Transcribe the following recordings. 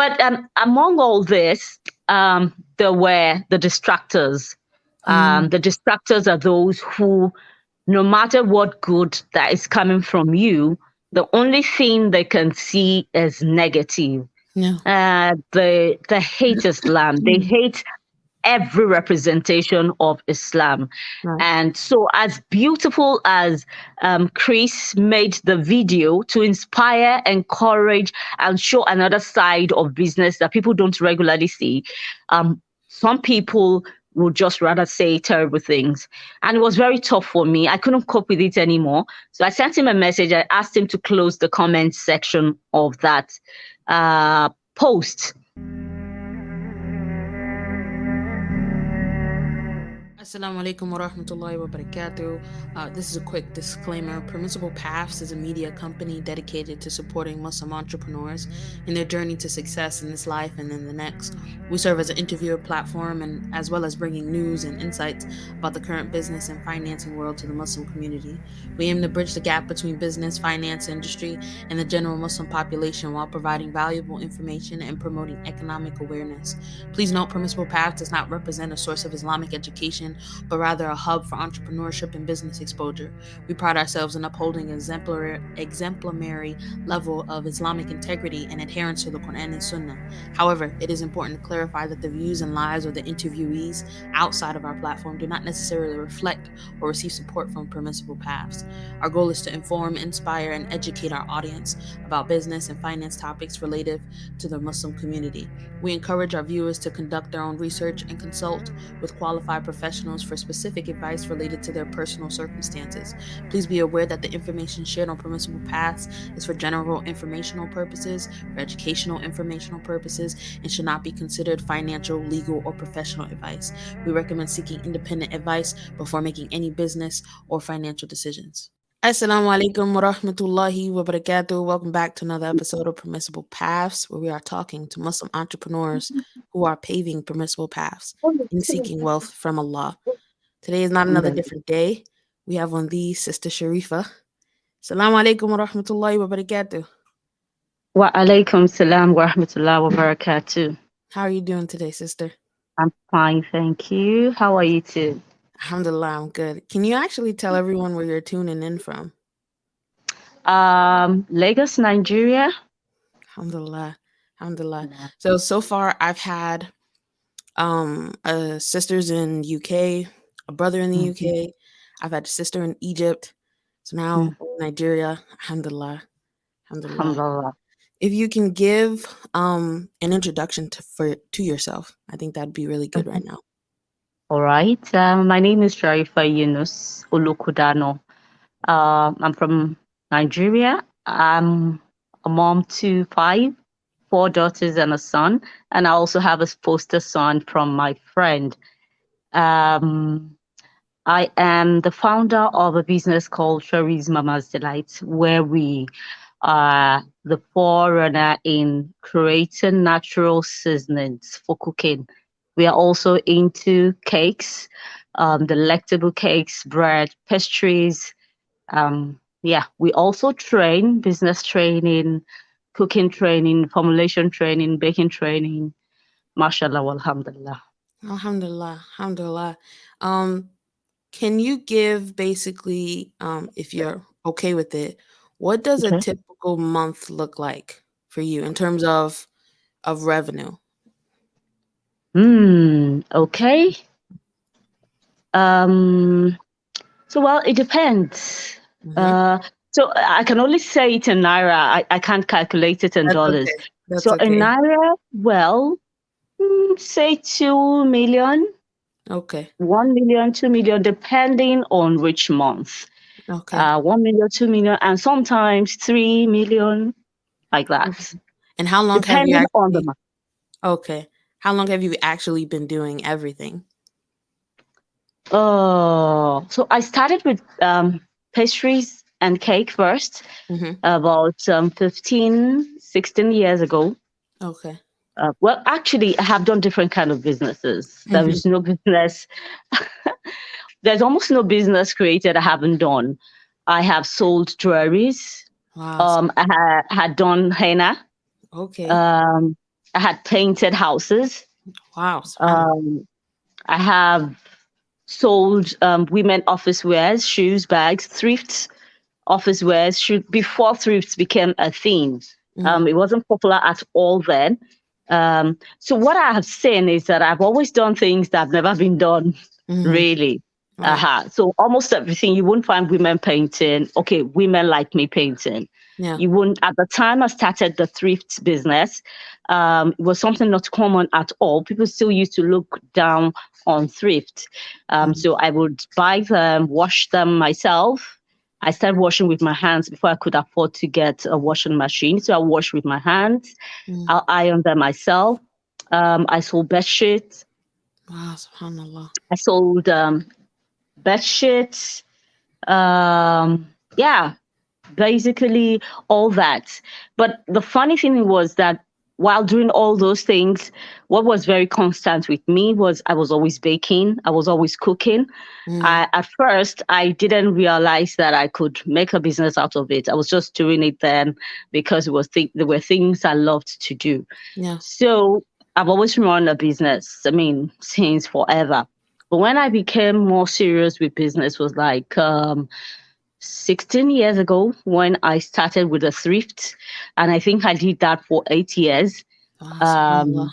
But among all this, there were the distractors. The distractors are those who, no matter what good that is coming from you, the only thing they can see is negative. Yeah. They hate Islam. They hate every representation of Islam. Right. And so, as beautiful as Chris made the video to inspire, encourage, and show another side of business that people don't regularly see, some people would just rather say terrible things. And it was very tough for me. I couldn't cope with it anymore. So I sent him a message. I asked him to close the comment section of that post. Assalamu alaikum wa rahmatullahi wa barakatuh. This is a quick disclaimer. Permissible Paths is a media company dedicated to supporting Muslim entrepreneurs in their journey to success in this life and in the next. We serve as an interviewer platform and as well as bringing news and insights about the current business and financing world to the Muslim community. We aim to bridge the gap between business, finance, industry, and the general Muslim population while providing valuable information and promoting economic awareness. Please note, Permissible Paths does not represent a source of Islamic education, but rather a hub for entrepreneurship and business exposure. We pride ourselves in upholding an exemplary level of Islamic integrity and adherence to the Quran and Sunnah. However, it is important to clarify that the views and lives of the interviewees outside of our platform do not necessarily reflect or receive support from Permissible Paths. Our goal is to inform, inspire, and educate our audience about business and finance topics related to the Muslim community. We encourage our viewers to conduct their own research and consult with qualified professionals for specific advice related to their personal circumstances. Please be aware that the information shared on Permissible Paths is for general informational purposes, for educational informational purposes, and should not be considered financial, legal, or professional advice. We recommend seeking independent advice before making any business or financial decisions. Assalamu alaikum wa rahmatullahi wa barakatuh. Welcome back to another episode of Permissible Paths, where we are talking to Muslim entrepreneurs who are paving permissible paths and seeking wealth from Allah. Today is not another different day. We have on the Sister Sherifah. Assalamu alaikum wa rahmatullahi wa barakatuh. Wa alaykum salam wa rahmatullahi wa barakatuh. How are you doing today, sister? I'm fine, thank you. How are you too? Alhamdulillah, I'm good. Can you actually tell everyone where you're tuning in from? Lagos, Nigeria. Alhamdulillah. Alhamdulillah. So far I've had sisters in UK, a brother in the UK. I've had a sister in Egypt. So now Nigeria. Alhamdulillah. Alhamdulillah. Alhamdulillah. If you can give an introduction to yourself, I think that'd be really good right now. All right. My name is Sherifah Yunus Olokodana. I'm from Nigeria. I'm a mom to 4 daughters and a son, and I also have a foster son from my friend. I am the founder of a business called Sherry's Mama's Delight, where we are the forerunner in creating natural seasonings for cooking. We are also into cakes, delectable cakes, bread, pastries. We also train, business training, cooking training, formulation training, baking training. MashaAllah, alhamdulillah. Alhamdulillah, alhamdulillah. Can you give basically, if you're okay with it, what does a typical month look like for you in terms of revenue? Okay. Well, it depends. So I can only say it in Naira. I can't calculate it in dollars. Okay. That's so okay. In Naira, well, say 2 million. Okay. 1 million, 2 million, depending on which month. Okay. 1 million, 2 million, and sometimes 3 million, like that. Okay. And how long depending have you on the month. Okay. How long have you actually been doing everything? So I started with pastries and cake first, about 15, 16 years ago. Okay. Well, actually, I have done different kind of businesses. There is no business. There's almost no business created I haven't done. I have sold jewelries. Wow. I had done henna. Okay. I had painted houses. Wow, subhanAllah. Um, I have sold women office wears, shoes, bags, thrifts, office wears. Before thrifts became a thing. Mm-hmm. It wasn't popular at all then. So what I have seen is that I've always done things that have never been done, Mm-hmm. really. Right. So almost everything you wouldn't find women painting. Okay, women like me painting. Yeah. You wouldn't. At the time I started the thrift business, it was something not common at all. People still used to look down on thrift. Mm-hmm. So I would buy them, wash them myself. I started washing with my hands before I could afford to get a washing machine. So I wash with my hands. Mm-hmm. I'll iron them myself. I sold bed sheets. Wow, subhanAllah. I sold bed sheets. Yeah, basically all that. But the funny thing was that while doing all those things, what was very constant with me was I was always baking, I was always cooking. Mm-hmm. At first, I didn't realize that I could make a business out of it. I was just doing it then because there were things I loved to do. Yeah. So I've always run a business. I mean, since forever. But when I became more serious with business was like 16 years ago when I started with a thrift. And I think I did that for 8 years. Wow, subhanAllah. Um,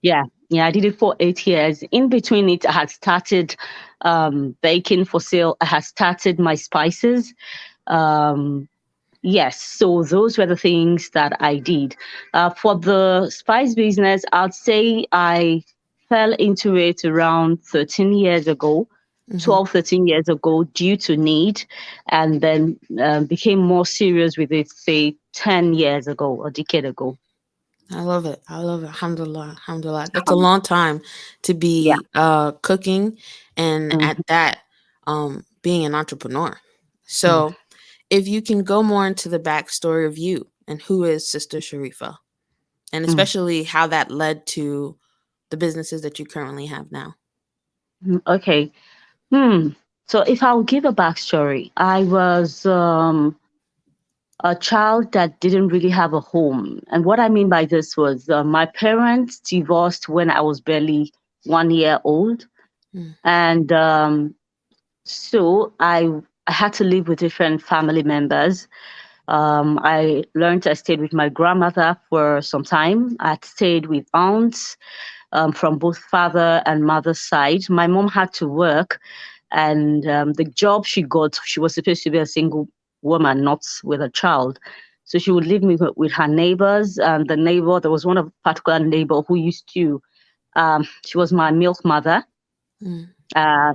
yeah, yeah, I did it for 8 years. In between it, I had started baking for sale. I had started my spices. Um, yes, so those were the things that I did. For the spice business, I'd say I fell into it around 13 years ago. Mm-hmm. 12, 13 years ago due to need, and then became more serious with it, say 10 years ago, a decade ago. I love it. I love it. Alhamdulillah. Alhamdulillah. That's a long time to Yeah. be cooking and Mhm, at that being an entrepreneur. mhm. So if you can go more into the backstory of you and who is Sister Sherifah, and Mm. especially how that led to the businesses that you currently have now. Okay. Hmm. So if I'll give a backstory, I was a child that didn't really have a home. And what I mean by this was my parents divorced when I was barely 1 year old. Mm, And so I had to live with different family members. I stayed with my grandmother for some time. I stayed with aunts from both father and mother's side. My mom had to work, and the job she got, she was supposed to be a single woman, not with a child. So she would leave me with her neighbors. And the neighbor, there was one of particular neighbor who used to, she was my milk mother. mm,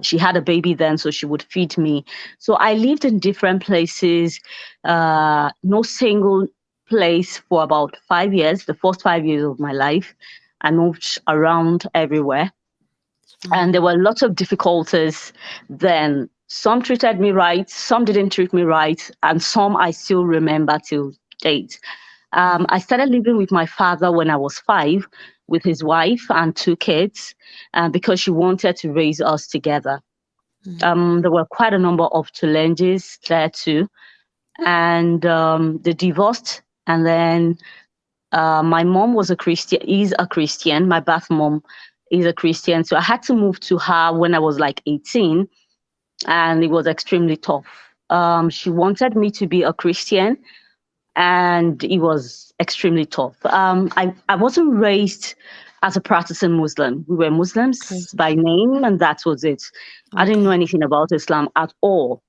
She had a baby then, so she would feed me. So I lived in different places, no single place for about 5 years, the first 5 years of my life. I moved around everywhere. And there subhanallah. were lots of difficulties then. Some treated me right, some didn't treat me right, and some I still remember till date. Mm, I started living with my father when I was 5 with his wife and 2 kids because she wanted to raise us together. mm, There were quite a number of challenges there too. And they divorced. And then my mom was is a Christian. My birth mom is a Christian. So I had to move to her when I was like 18. And it was extremely tough. She wanted me to be a Christian, and it was extremely tough. I wasn't raised as a practicing Muslim. We were okay. Muslims by name, and that was it. I didn't know Okay. anything about Islam at all.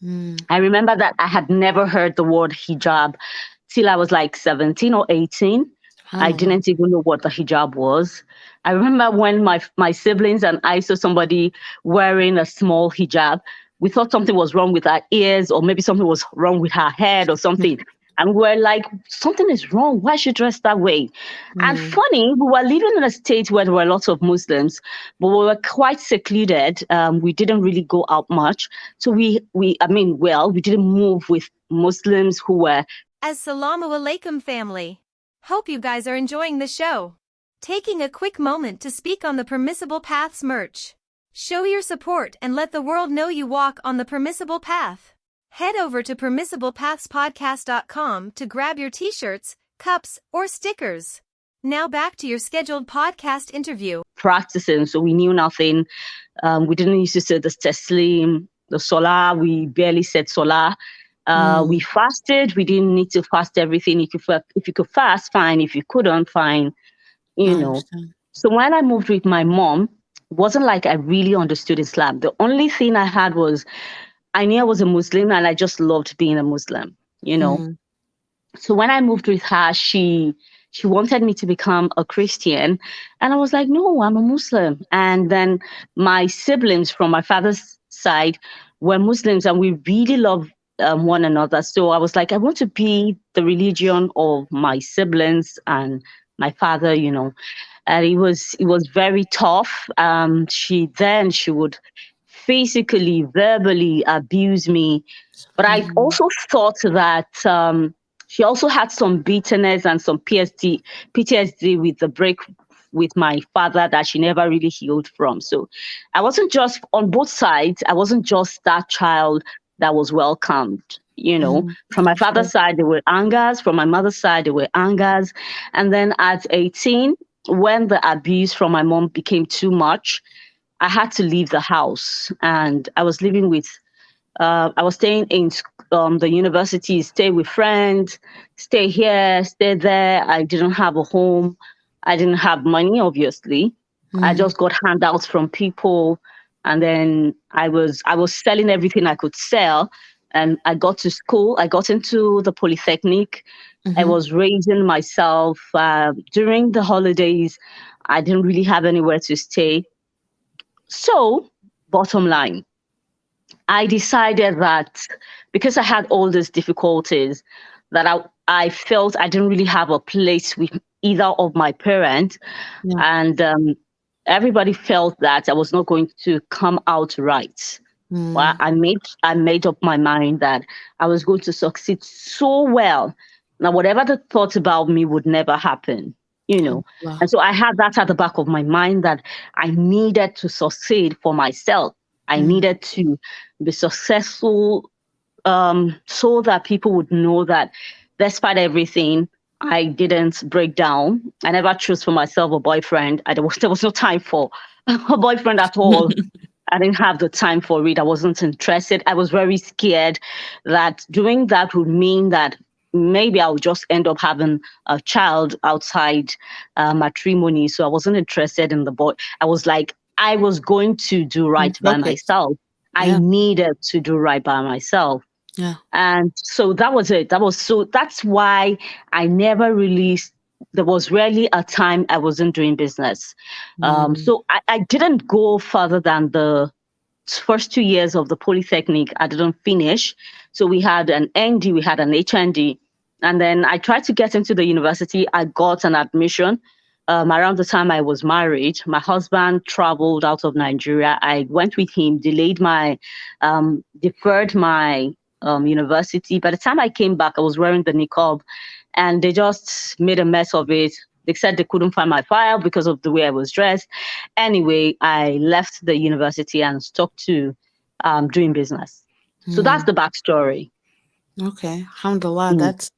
Mm, I remember that I had never heard the word hijab till I was like 17 or 18. I subhanallah. didn't even know what the hijab was. I remember when my siblings and I saw somebody wearing a small hijab, we thought something was wrong with her ears, or maybe something was wrong with her head or something. And we're like, something is wrong. Why is she dressed that way? And Mm, funny, we were living in a state where there were lots of Muslims, but we were quite secluded. We didn't really go out much. So we didn't move with Muslims who were. Salaamu alaykum, family. Hope you guys are enjoying the show. Taking a quick moment to speak on the Permissible Paths merch. Show your support and let the world know you walk on the permissible path. Head over to permissiblepathspodcast.com to grab your t-shirts, cups, or stickers. Now back to your scheduled podcast interview. Practicing, so we knew nothing. We didn't used to say the taslim, the salah. We barely said salah. We fasted. We didn't need to fast everything. If you could fast, fine. If you couldn't, fine. I You know. understand. So when I moved with my mom, it wasn't like I really understood Islam. The only thing I had was I knew I was a Muslim and I just loved being a Muslim. You know. Mhm. So when I moved with her, she wanted me to become a Christian, and I was like, no, I'm a Muslim. And then my siblings from my father's side were Muslims, and we really love one another. So I was like, I want to be the religion of my siblings and my father, you know. And it was very tough. She would physically, verbally abuse me, but I Mm. also thought that she also had some bitterness and some PTSD with the break with my father that she never really healed from. So I wasn't just on both sides. I wasn't just that child that was welcomed. You know, from my father's Understood. side, there were angers. From my mother's side, there were angers. And then at 18, when the abuse from my mom became too much, I had to leave the house. And I was living with I was staying in the university, stay with friends, stay here, stay there. I didn't have a home. I didn't have money, obviously. I Mm. just got handouts from people, and then I was selling everything I could sell. And I got to school. I got into the polytechnic. I Mhm. was raising myself during the holidays. I didn't really have anywhere to stay. So, bottom line, I decided that because I had all these difficulties, that I felt I didn't really have a place with either of my parents, Yeah. and everybody felt that I was not going to come out right. Well, Mm. I made up my mind that I was going to succeed so well. Now, whatever the thought about me would never happen, you know. Alhamdulillah. And so I had that at the back of my mind that I needed to succeed for myself. I Mm. needed to be successful, so that people would know that despite everything, I didn't break down. I never chose for myself a boyfriend. There was no time for a boyfriend at all. I didn't have the time for it. I wasn't interested. I was very scared that doing that would mean that maybe I would just end up having a child outside matrimony. So I wasn't interested in the boy. I was like, I was going to do Mm. right by Focus. myself. I Yeah. needed to do right by myself. Yeah. And so that was it. That's why I never really, there was rarely a time I wasn't doing business. Mm. So I didn't go further than the first 2 years of the polytechnic. I didn't finish. So we had an ND, we had an HND. And then I tried to get into the university. I got an admission. Around the time I was married, my husband traveled out of Nigeria. I went with him, deferred my university. By the time I came back, I was wearing the Niqab, and they just made a mess of it. They said they couldn't find my file because of the way I was dressed. Anyway, I left the university and stuck to doing business. So that's Mm. the backstory. Okay. Alhamdulillah. Mm,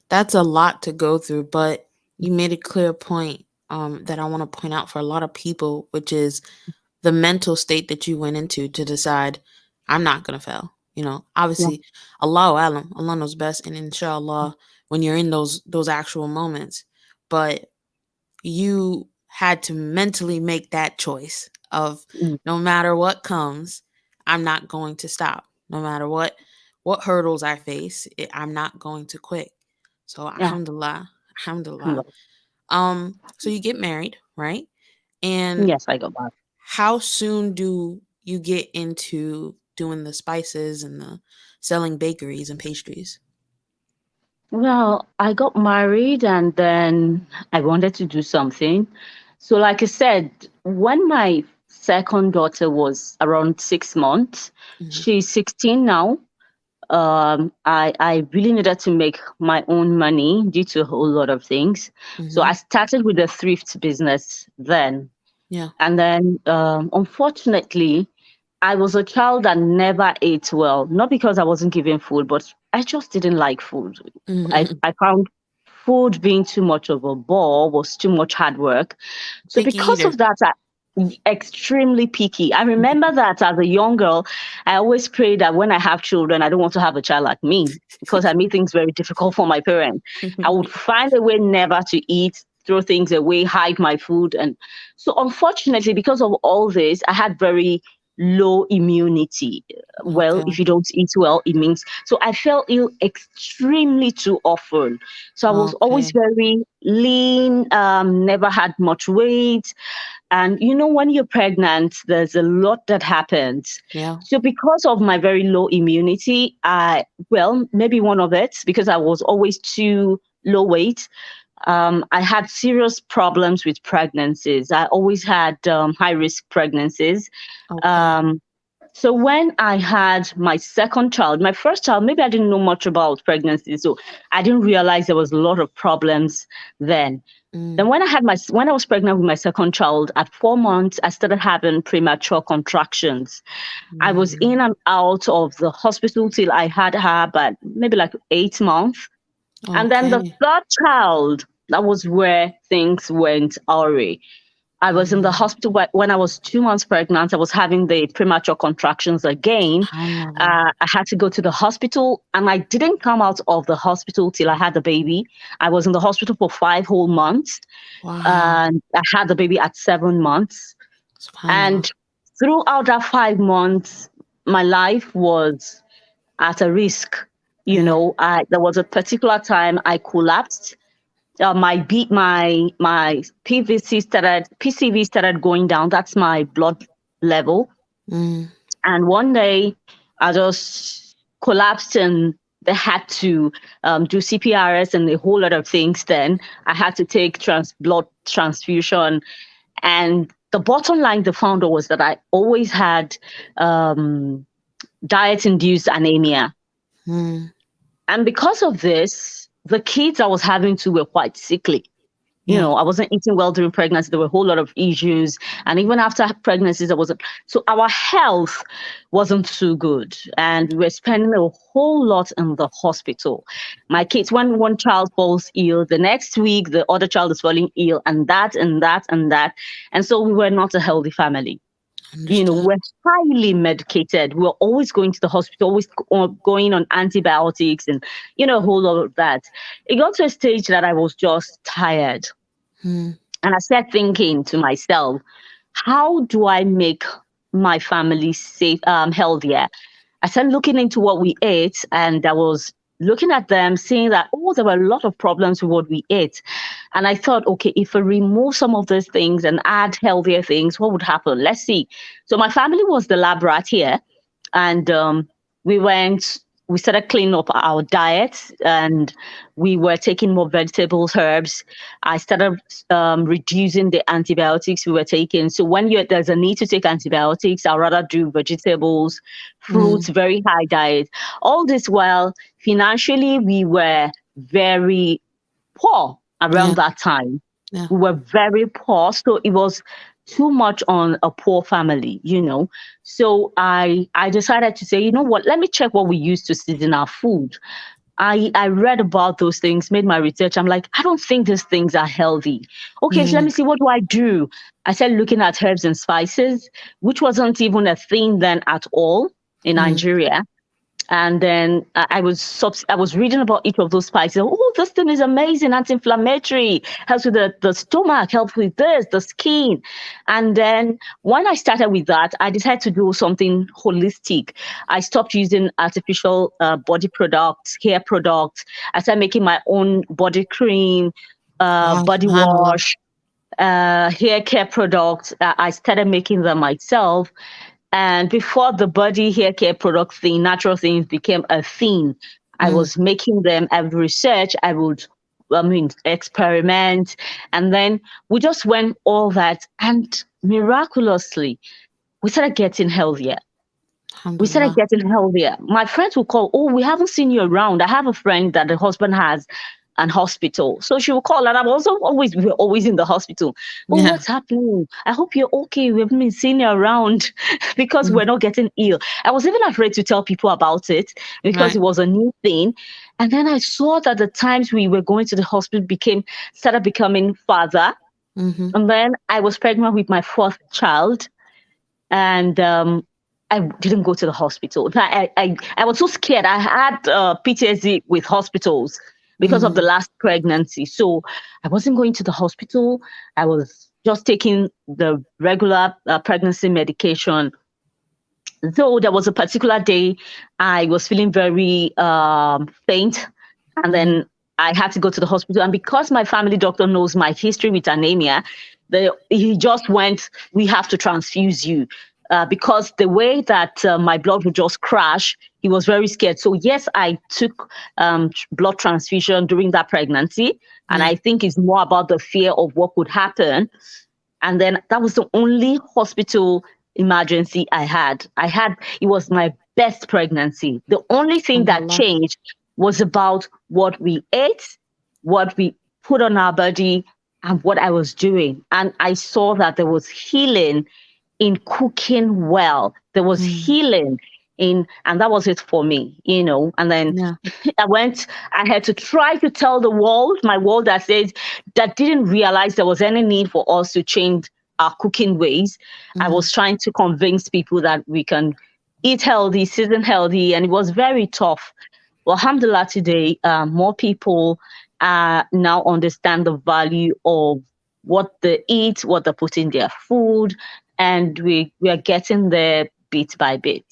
That's a lot to go through, but you made a clear point that I want to point out for a lot of people, which is the mental state that you went into to decide, I'm not gonna fail. yeah. Obviously, Allahu alam, Allah knows best, and inshallah, when you're in those actual moments, but you had to mentally make that choice of Mm, no matter what comes, I'm not going to stop. No matter what hurdles I face, I'm not going to quit. So yeah. alhamdulillah, alhamdulillah. Alhamdulillah. So you get married, right? And Yes, I got back. how soon do you get into doing the spices and the selling bakeries and pastries? Well, I got married and then I wanted to do something. So, like I said, when my second daughter was around 6 months, Mm-hmm. she's 16 now. I really needed to make my own money due to a whole lot of things. So Mm-hmm. I started with a thrift business then. Yeah. And then, unfortunately, I was a child that never ate well, not because I wasn't given food, but I just didn't like food. I, Mm-hmm. I found food being too much of a bore was too much hard work. So Picky because eater. of that, extremely picky. I remember that as a young girl, I always pray that when I have children, I don't want to have a child like me because I made things very difficult for my parents. I would find a way never to eat, throw things away, hide my food. And so, unfortunately, because of all this, I had very low immunity. Well, Okay. if you don't eat well, it means so I fell ill extremely too often. So I was always Okay. very lean, never had much weight. And when you're pregnant, there's a lot that happens. Yeah. So because of my very low immunity, maybe one of it, because I was always too low weight, I had serious problems with pregnancies. I always had high risk pregnancies. Okay. Um, so when I had my second child, my first child, maybe I didn't know much about pregnancy, so I didn't realize there was a lot of problems then. Then Mm. when I was pregnant with my second child at 4 months, I started having premature contractions. I was Mm. in and out of the hospital till I had her, but maybe like 8 months. And then the Okay. third child, that was where things went awry. I was in the Mm. hospital when I was 2 months pregnant. I was having the premature contractions again. Subhanallah. I had to go to the hospital, and I didn't come out of the hospital till I had the baby. I was in the hospital for 5 whole months, Wow. and I had the baby at 7 months. Subhanallah. And throughout that 5 months, my life was at a risk. Yeah. There was a particular time I collapsed. My PCV started going down. That's my blood level. Mm. And one day I just collapsed, and they had to do CPRS and a whole lot of things. Then I had to take blood transfusion. And the bottom line they found was that I always had diet induced anemia. Mm. And because of this, the kids I was having to were quite sickly. Yeah. I wasn't eating well during pregnancy. There were a whole lot of issues. And even after pregnancies, I wasn't. So our health wasn't too good. And we were spending a whole lot in the hospital. My kids, when one child falls ill, the next week, the other child is falling ill, and that, and that, and that. And so we were not a healthy family. Understood. We're highly medicated. We're always going to the hospital, always going on antibiotics and, a whole lot of that. It got to a stage that I was just tired. Mm. And I started thinking to myself, how do I make my family safe, healthier? I started looking into what we ate, and I was looking at them, seeing that, there were a lot of problems with what we ate. And I thought, okay, if I remove some of those things and add healthier things, what would happen? Let's see. So my family was the lab rat here, and we went. We started cleaning up our diet, and we were taking more vegetables, herbs. I started reducing the antibiotics we were taking. So when there's a need to take antibiotics, I'd rather do vegetables, fruits, Mm. very high diet. All this while financially we were very poor Yeah. around that time. Yeah. We were very poor. So it was too much on a poor family. So I decided to say, you know what, let me check what we use to season our food. I read about those things, made my research. I'm like, I don't think these things are healthy. Okay, so let Mm. me see, what do I do? I started looking at herbs and spices, which wasn't even a thing then at all in Mm. Nigeria. And then I was reading about each of those spices. Oh, this thing is amazing, anti-inflammatory, helps with the stomach, helps with this, the skin. And then when I started with that, I decided to do something holistic. I stopped using artificial body products, hair products. I started making my own body cream, Wow. body Subhanallah. wash, hair care products. I started making them myself. And before the body hair care product thing, natural things became a thing, I Mm. was making them. I would research. Experiment. And then we just went all that. And miraculously, we started getting healthier. We started Alhamdulillah. getting healthier. My friends will call, oh, we haven't seen you around. I have a friend that the husband has an hospital. So she would call, and we were always in the hospital. Oh, Yeah. what's happening? I hope you're okay. We haven't been seeing you around because Mm. we're not getting ill. I was even afraid to tell people about it because Right. it was a new thing. And then I saw that the times we were going to the hospital started becoming farther. Mm-hmm. And then I was pregnant with my fourth child, and I didn't go to the hospital. I was so scared. I had PTSD with hospitals because of the Mm-hmm. last pregnancy. So I wasn't going to the hospital. I was just taking the regular pregnancy medication. Though there was a particular day I was feeling very faint, and Mm-hmm. then I had to go to the hospital. And because my family doctor knows my history with anemia, he just went, "We have to transfuse you." Because the way that my blood would just crash, he was very scared. So yes, I took blood transfusion during that pregnancy, and Yeah. I think it's more about the fear of what could happen. And then that was the only hospital emergency I had. It was my best pregnancy. The only thing that Alhamdulillah. changed was about what we ate, what we put on our body, and what I was doing. And I saw that there was healing in cooking well. There was Mm. healing and that was it for me, And then Yeah. I had to try to tell my world that didn't realize there was any need for us to change our cooking ways. I Mm-hmm. was trying to convince people that we can eat healthy, season healthy, and it was very tough. Well, alhamdulillah, today, more people now understand the value of what they eat, what they put in their food, and we are getting there bit by bit.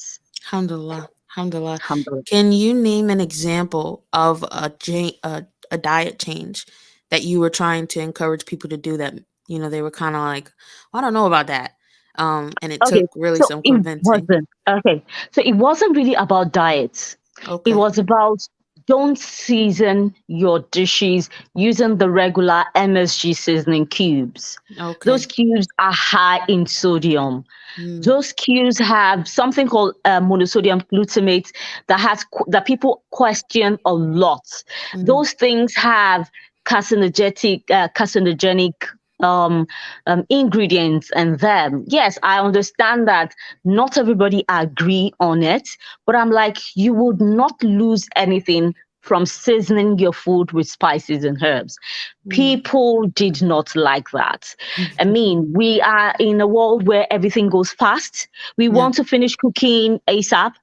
Alhamdulillah. Alhamdulillah. Alhamdulillah. Can you name an example of a diet change that you were trying to encourage people to do that, they were kind of like, I don't know about that. And it Okay, took really so some it convincing. wasn't okay. So it wasn't really about diets. It Okay. was about don't season your dishes using the regular MSG seasoning cubes. Those Okay. cubes are high in sodium. Mm, Those cubes have something called monosodium glutamate that people question a lot. mm, Those things have carcinogenic um, ingredients in them. Yes, I understand that not everybody agree on it, but I'm like, you would not lose anything from seasoning your food with spices and herbs. mm. People did not like that. I mean, we are in a world where everything goes fast. We Yeah. want to finish cooking ASAP.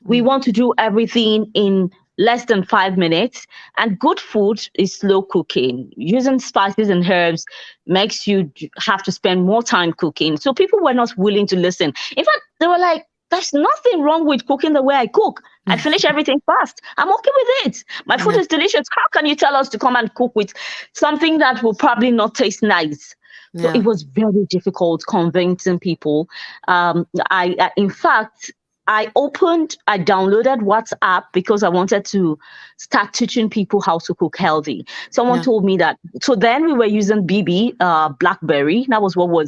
We Mm, want to do everything in less than 5 minutes. And good food is slow cooking. Using spices and herbs makes you have to spend more time cooking. So people were not willing to listen. In fact, they were like, there's nothing wrong with cooking the way I cook. I finish everything fast. I'm okay with it. My food yeah. is delicious. How can you tell us to come and cook with something that will probably not taste nice? So it Yeah. was very difficult convincing people. In fact, I downloaded WhatsApp because I wanted to start teaching people how to cook healthy. Someone Yeah. told me that. So then we were using BB, BlackBerry. That was what we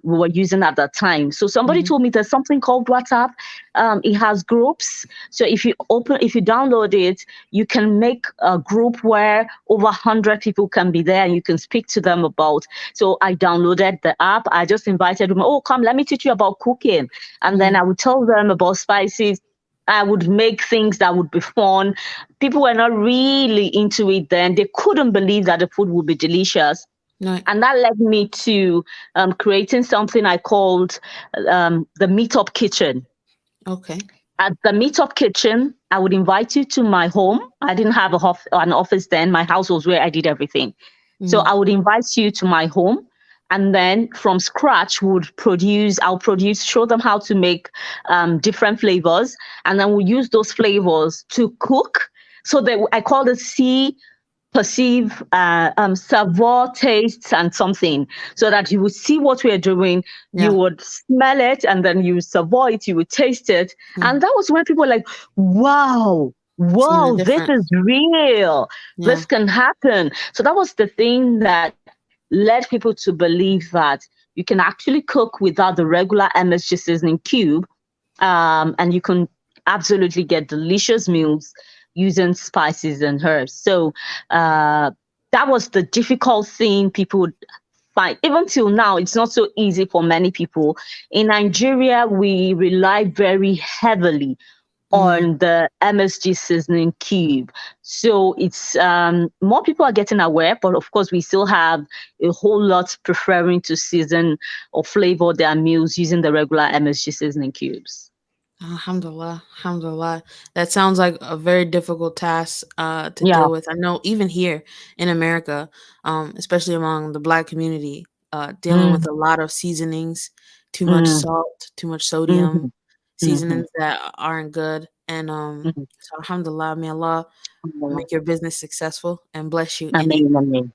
were using at that time. So somebody Hmm. told me there's something called WhatsApp. It has groups. So if you download it, you can make a group where over 100 people can be there and you can speak to them about. So I downloaded the app. I just invited them. Oh, come, let me teach you about cooking. And then Mm, I would tell them about spices. I would make things that would be fun. People were not really into it then. They couldn't believe that the food would be delicious. right. And that led me to creating something I called the Meetup Kitchen. Okay. At the Meetup Kitchen, I would invite you to my home. I didn't have an office then. My house was where I did everything. So Mm, I would invite you to my home. And then from scratch, show them how to make different flavors. And then we'll use those flavors to cook. So that I call it see, perceive, savoir, taste, and something, so that you would see what we're doing, you yeah. would smell it, and then you would savour it, you would taste it. Mm, And that was when people were like, wow, seeing the wow, this is difference. real. Yeah. This can happen. So that was the thing that led people to believe that you can actually cook without the regular MSG seasoning cube, and you can absolutely get delicious meals using spices and herbs. So that was the difficult thing people would find. Even till now, it's not so easy for many people. In Nigeria, we rely very heavily on the MSG seasoning cube. So it's more people are getting aware, but of course we still have a whole lot preferring to season or flavor their meals using the regular MSG seasoning cubes. Alhamdulillah, alhamdulillah. That sounds like a very difficult task to Yeah. deal with. I know even here in America, especially among the Black community, dealing with Mm, a lot of seasonings, too much mm, salt, too much sodium, mhm, mhm, seasonings that aren't good. And mhm. so alhamdulillah, may Allah Alhamdulillah. make your business successful and bless you in it. Ameen, ameen,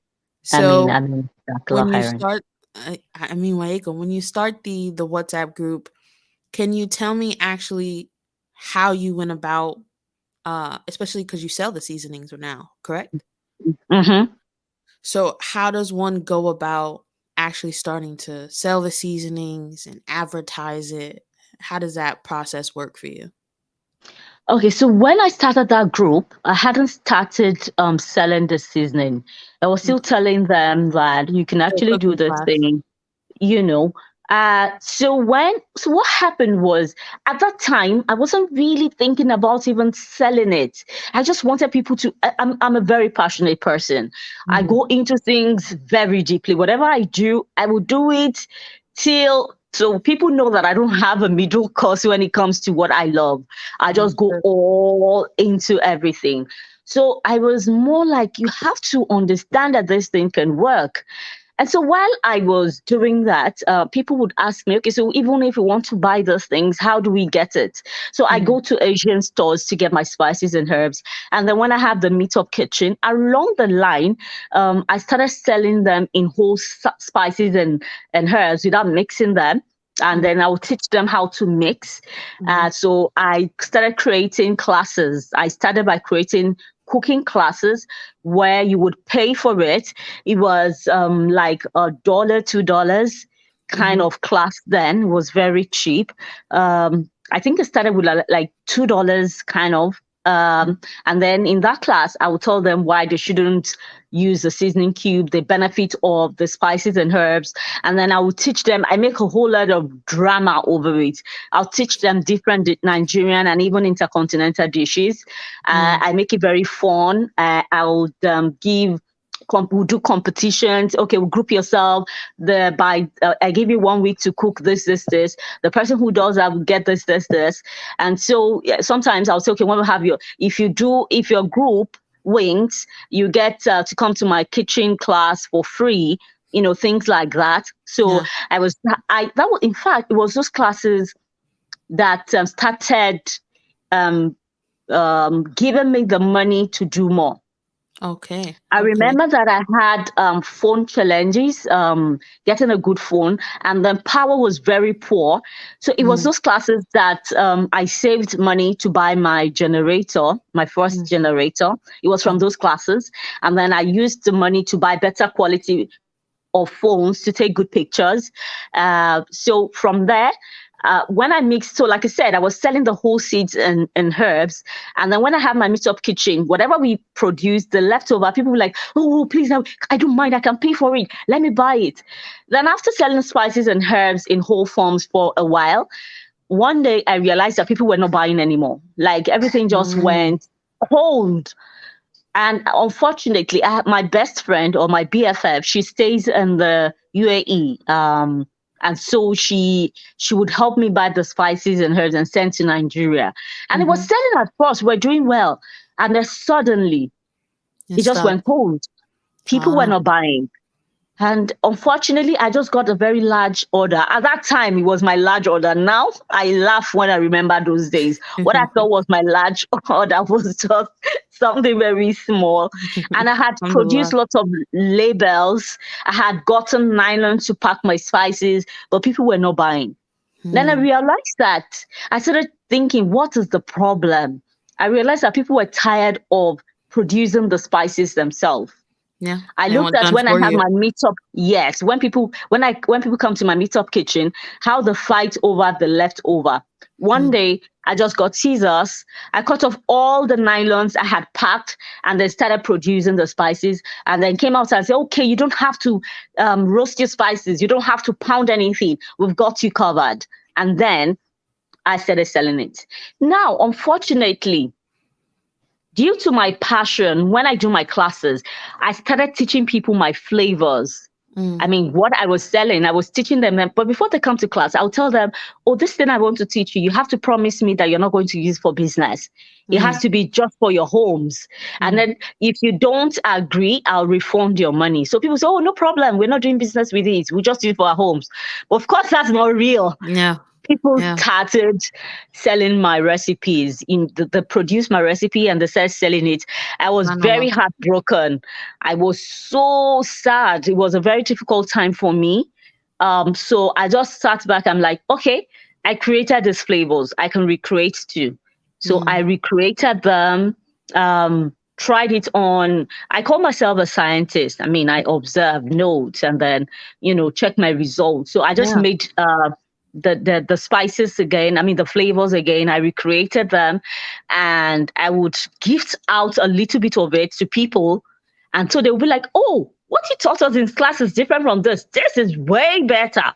ameen, So ameen. Jazakallah when you khairan. start, I mean, Waiko, when you start the WhatsApp group, can you tell me actually how you went about, especially because you sell the seasonings now, correct? Mm-hmm. So how does one go about actually starting to sell the seasonings and advertise it? How does that process work for you? Okay, so when I started that group, I hadn't started selling the seasoning. I was still Okay. telling them that you can So actually do cooking this class. thing, you know. So what happened was, at that time I wasn't really thinking about even selling it. I just wanted people to I'm a very passionate person. I Mhm. go into things very deeply. Whatever I do, I will do it till so people know that I don't have a middle course when it comes to what I love. I just go Understood. all into everything. So I was more like, you have to understand that this thing can work. And so while I was doing that, people would ask me, okay, so even if we want to buy those things, how do we get it? So I Mhm. go to Asian stores to get my spices and herbs. And then when I have the meetup kitchen, along the line, I started selling them in whole spices and herbs without mixing them. And Mhm. then I would teach them how to mix. Mhm. So I started creating classes. I started by creating cooking classes where you would pay for it. It was like $1, $2 kind Mhm. of class then. It was very cheap. I think it started with like $2 kind of. And then in that class, I would tell them why they shouldn't use the seasoning cube, the benefit of the spices and herbs. And then I would teach them, I make a whole lot of drama over it. I'll teach them different Nigerian and even intercontinental dishes. Mm. I make it very fun. I would give we'll do competitions. Okay, we'll group yourself. I give you 1 week to cook this. The person who does that will get this. And so yeah, sometimes I'll say, okay, when we have if your group wins, you get to come to my kitchen class for free. Things like that. So Yeah. that was, in fact, it was those classes that started um, giving me the money to do more. Okay. I Okay. remember that I had phone challenges, getting a good phone, and then power was very poor. So it was Mm. those classes that I saved money to buy my generator, my first Mm. generator. It was from Okay. those classes. And then I used the money to buy better quality of phones to take good pictures. So from there, when I mixed, so like I said, I was selling the whole seeds and herbs. And then when I have my meetup kitchen, whatever we produce, the leftover, people were like, oh, please, I don't mind. I can pay for it. Let me buy it. Then after selling spices and herbs in whole forms for a while, one day I realized that people were not buying anymore. Like everything just Mm. went cold. And unfortunately, my best friend or my BFF, she stays in the UAE. And so she would help me buy the spices and herbs and send to Nigeria. And it was Mhm. selling at first. We're doing well. And then suddenly It it just stopped. went cold. People were Ah. not buying. And unfortunately, I just got a very large order. At that time, it was my large order. Now I laugh when I remember those days. What I thought was my large order was just something very small. And I had produced Alhamdulillah. lots of labels. I had gotten nylon to pack my spices, but people were not buying. Then I Hmm. realized that I started thinking, what is the problem? I realized that people were tired of producing the spices themselves. Yeah. I They looked want at done when I for have you. my meetup. Yes, when people come to my meetup kitchen, how they fight over the leftover. One Mm. day I just got scissors. I cut off all the nylons I had packed and then started producing the spices, and then came out and said, okay, you don't have to roast your spices. You don't have to pound anything. We've got you covered. And then I started selling it. Now, unfortunately, due to my passion, when I do my classes, I started teaching people my flavors. I mean, what I was selling, I was teaching them. But before they come to class, I'll tell them, oh, this thing I want to teach you, you have to promise me that you're not going to use it for business. It has to be just for your homes. And then if you don't agree, I'll refund your money. So people say, oh, no problem. We're not doing business with it. We just do it for our homes. But of course, that's not real. Yeah. People started selling my recipes. They produced my recipe and they started selling it. I was very heartbroken. I was so sad. It was a very difficult time for me. So I just sat back. I'm like, okay, I created these flavors. I can recreate too. So I recreated them. Tried it on. I call myself a scientist. I mean, I observe notes and then, check my results. So I just made the spices again. I mean, the flavors again. I recreated them, and I would gift out a little bit of it to people, and so they would be like, "Oh, what you taught us in class is different from this. This is way better."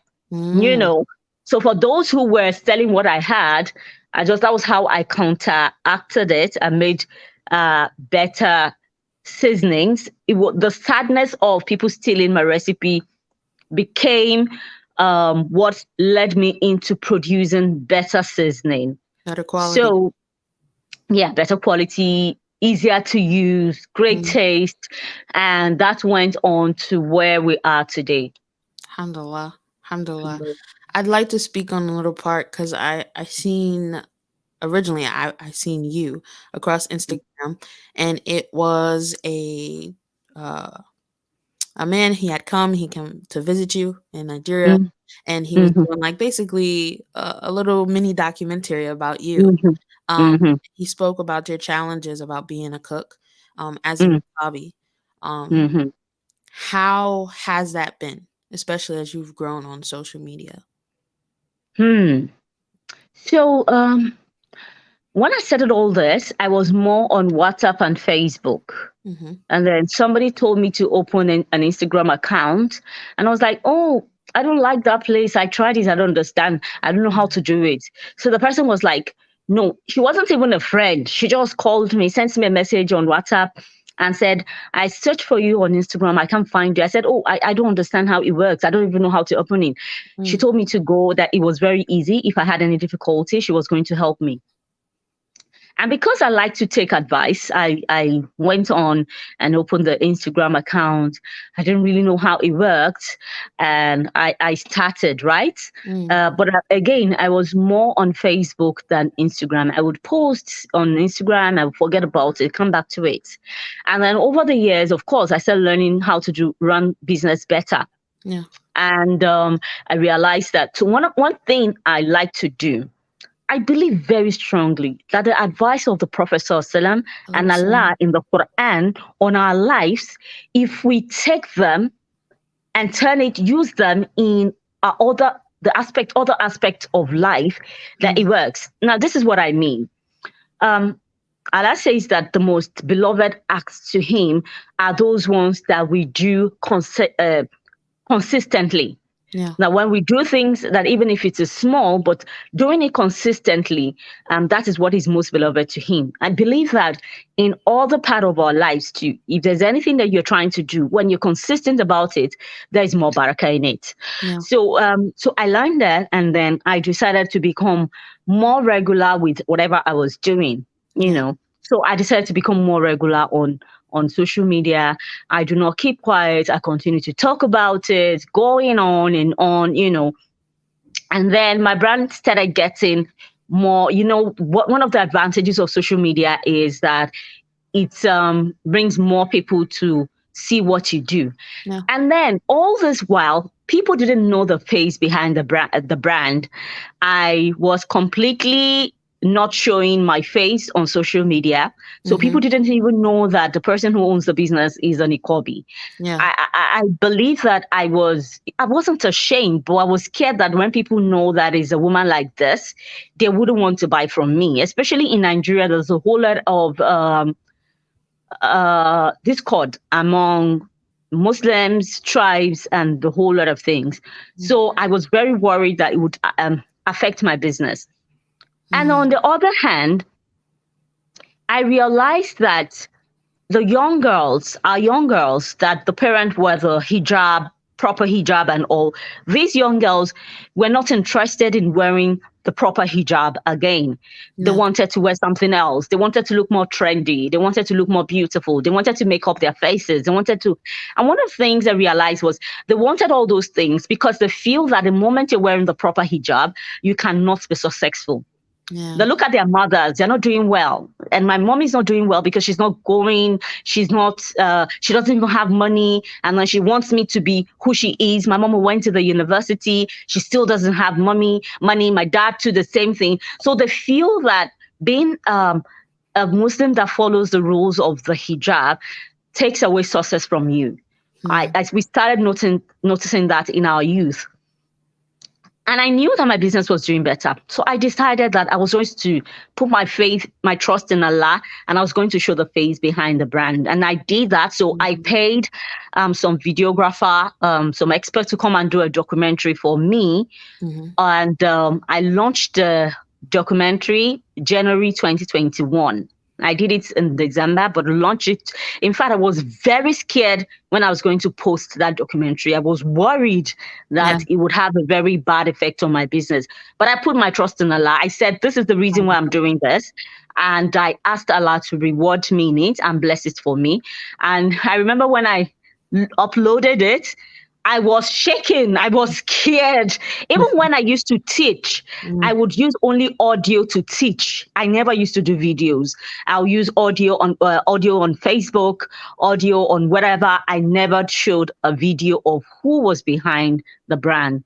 So for those who were selling what I had, that was how I counteracted it and made better seasonings. The sadness of people stealing my recipe became what led me into producing better seasoning. Better quality. So, yeah, better quality, easier to use, great taste. And that went on to where we are today. Alhamdulillah. Alhamdulillah. I'd like to speak on a little part because originally I seen you across Instagram, and it was a man. He came to visit you in Nigeria, and he was doing like basically a little mini documentary about you. He spoke about your challenges about being a cook as a hobby. How has that been, especially as you've grown on social media? So when I started all this, I was more on WhatsApp and Facebook. And then somebody told me to open an Instagram account. And I was like, oh, I don't like that place. I tried it. I don't understand. I don't know how to do it. So the person was like, no, she wasn't even a friend. She just called me, sent me a message on WhatsApp and said, I searched for you on Instagram. I can't find you. I said, oh, I don't understand how it works. I don't even know how to open it. She told me to go, that it was very easy. If I had any difficulty, she was going to help me. And because I like to take advice, I went on and opened the Instagram account. I didn't really know how it worked. And I started, right? But again, I was more on Facebook than Instagram. I would post on Instagram, I would forget about it, come back to it. And then over the years, of course, I started learning how to run business better. Yeah. And I realized that one thing I like to do, I believe very strongly that the advice of the Prophet ﷺ and Allah in the Quran on our lives, if we take them and use them in other aspects of life, that it works. Now, this is what I mean. Allah says that the most beloved acts to Him are those ones that we do consistently. Yeah. Now, when we do things that even if it is small, but doing it consistently, that is what is most beloved to Him. I believe that in all the part of our lives too, if there's anything that you're trying to do, when you're consistent about it, there is more barakah in it. Yeah. So I learned that, and then I decided to become more regular with whatever I was doing, So I decided to become more regular on social media. I do not keep quiet. I continue to talk about it, going on and on, And then my brand started getting more, one of the advantages of social media is that it brings more people to see what you do. Yeah. And then all this while, people didn't know the face behind the brand. I was completely not showing my face on social media. So people didn't even know that the person who owns the business is a Niqabi. Yeah. I believe that I wasn't ashamed, but I was scared that when people know that is a woman like this, they wouldn't want to buy from me. Especially in Nigeria, there's a whole lot of discord among Muslims, tribes, and the whole lot of things. So I was very worried that it would affect my business. And on the other hand, I realized that the young girls, our young girls, that the parent were the hijab, proper hijab and all, these young girls were not interested in wearing the proper hijab again. They wanted to wear something else. They wanted to look more trendy. They wanted to look more beautiful. They wanted to make up their faces. They wanted to, and one of the things I realized was they wanted all those things because they feel that the moment you're wearing the proper hijab, you cannot be successful. Yeah. They look at their mothers, they're not doing well. And my mom is not doing well because she's not going, she doesn't even have money. And then she wants me to be who she is. My mom went to the university, she still doesn't have money. My dad too, the same thing. So they feel that being a Muslim that follows the rules of the hijab takes away success from you. As we started noticing that in our youth. And I knew that my business was doing better. So I decided that I was going to put my faith, my trust in Allah, and I was going to show the face behind the brand. And I did that. So I paid some videographer, some experts to come and do a documentary for me. And I launched the documentary January 2021. I did it in December, but launched it. In fact, I was very scared when I was going to post that documentary. I was worried that it would have a very bad effect on my business. But I put my trust in Allah. I said, this is the reason why I'm doing this. And I asked Allah to reward me in it and bless it for me. And I remember when I uploaded it, I was shaking. I was scared. Even when I used to teach, I would use only audio to teach. I never used to do videos. I'll use audio on Facebook, audio on whatever. I never showed a video of who was behind the brand.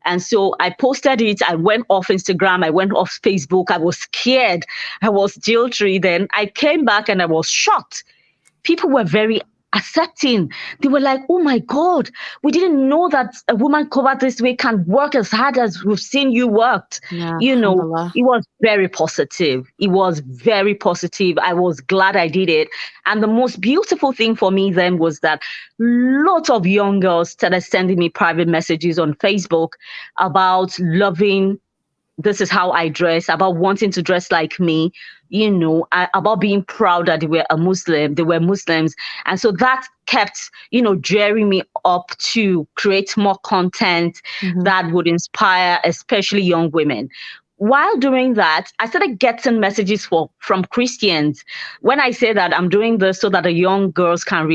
And so I posted it. I went off Instagram. I went off Facebook. I was scared. I was jilted. Then I came back and I was shocked. People were very accepting. They were like, oh my God, we didn't know that a woman covered this way can work as hard as we've seen you worked. Yeah, it was very positive. It was very positive. I was glad I did it. And the most beautiful thing for me then was that lots of young girls started sending me private messages on Facebook about loving this is how I dress, about wanting to dress like me, about being proud that they were a Muslim, they were Muslims. And so that kept, gearing me up to create more content that would inspire, especially young women. While doing that, I started getting messages from Christians. When I say that I'm doing this so that the young girls can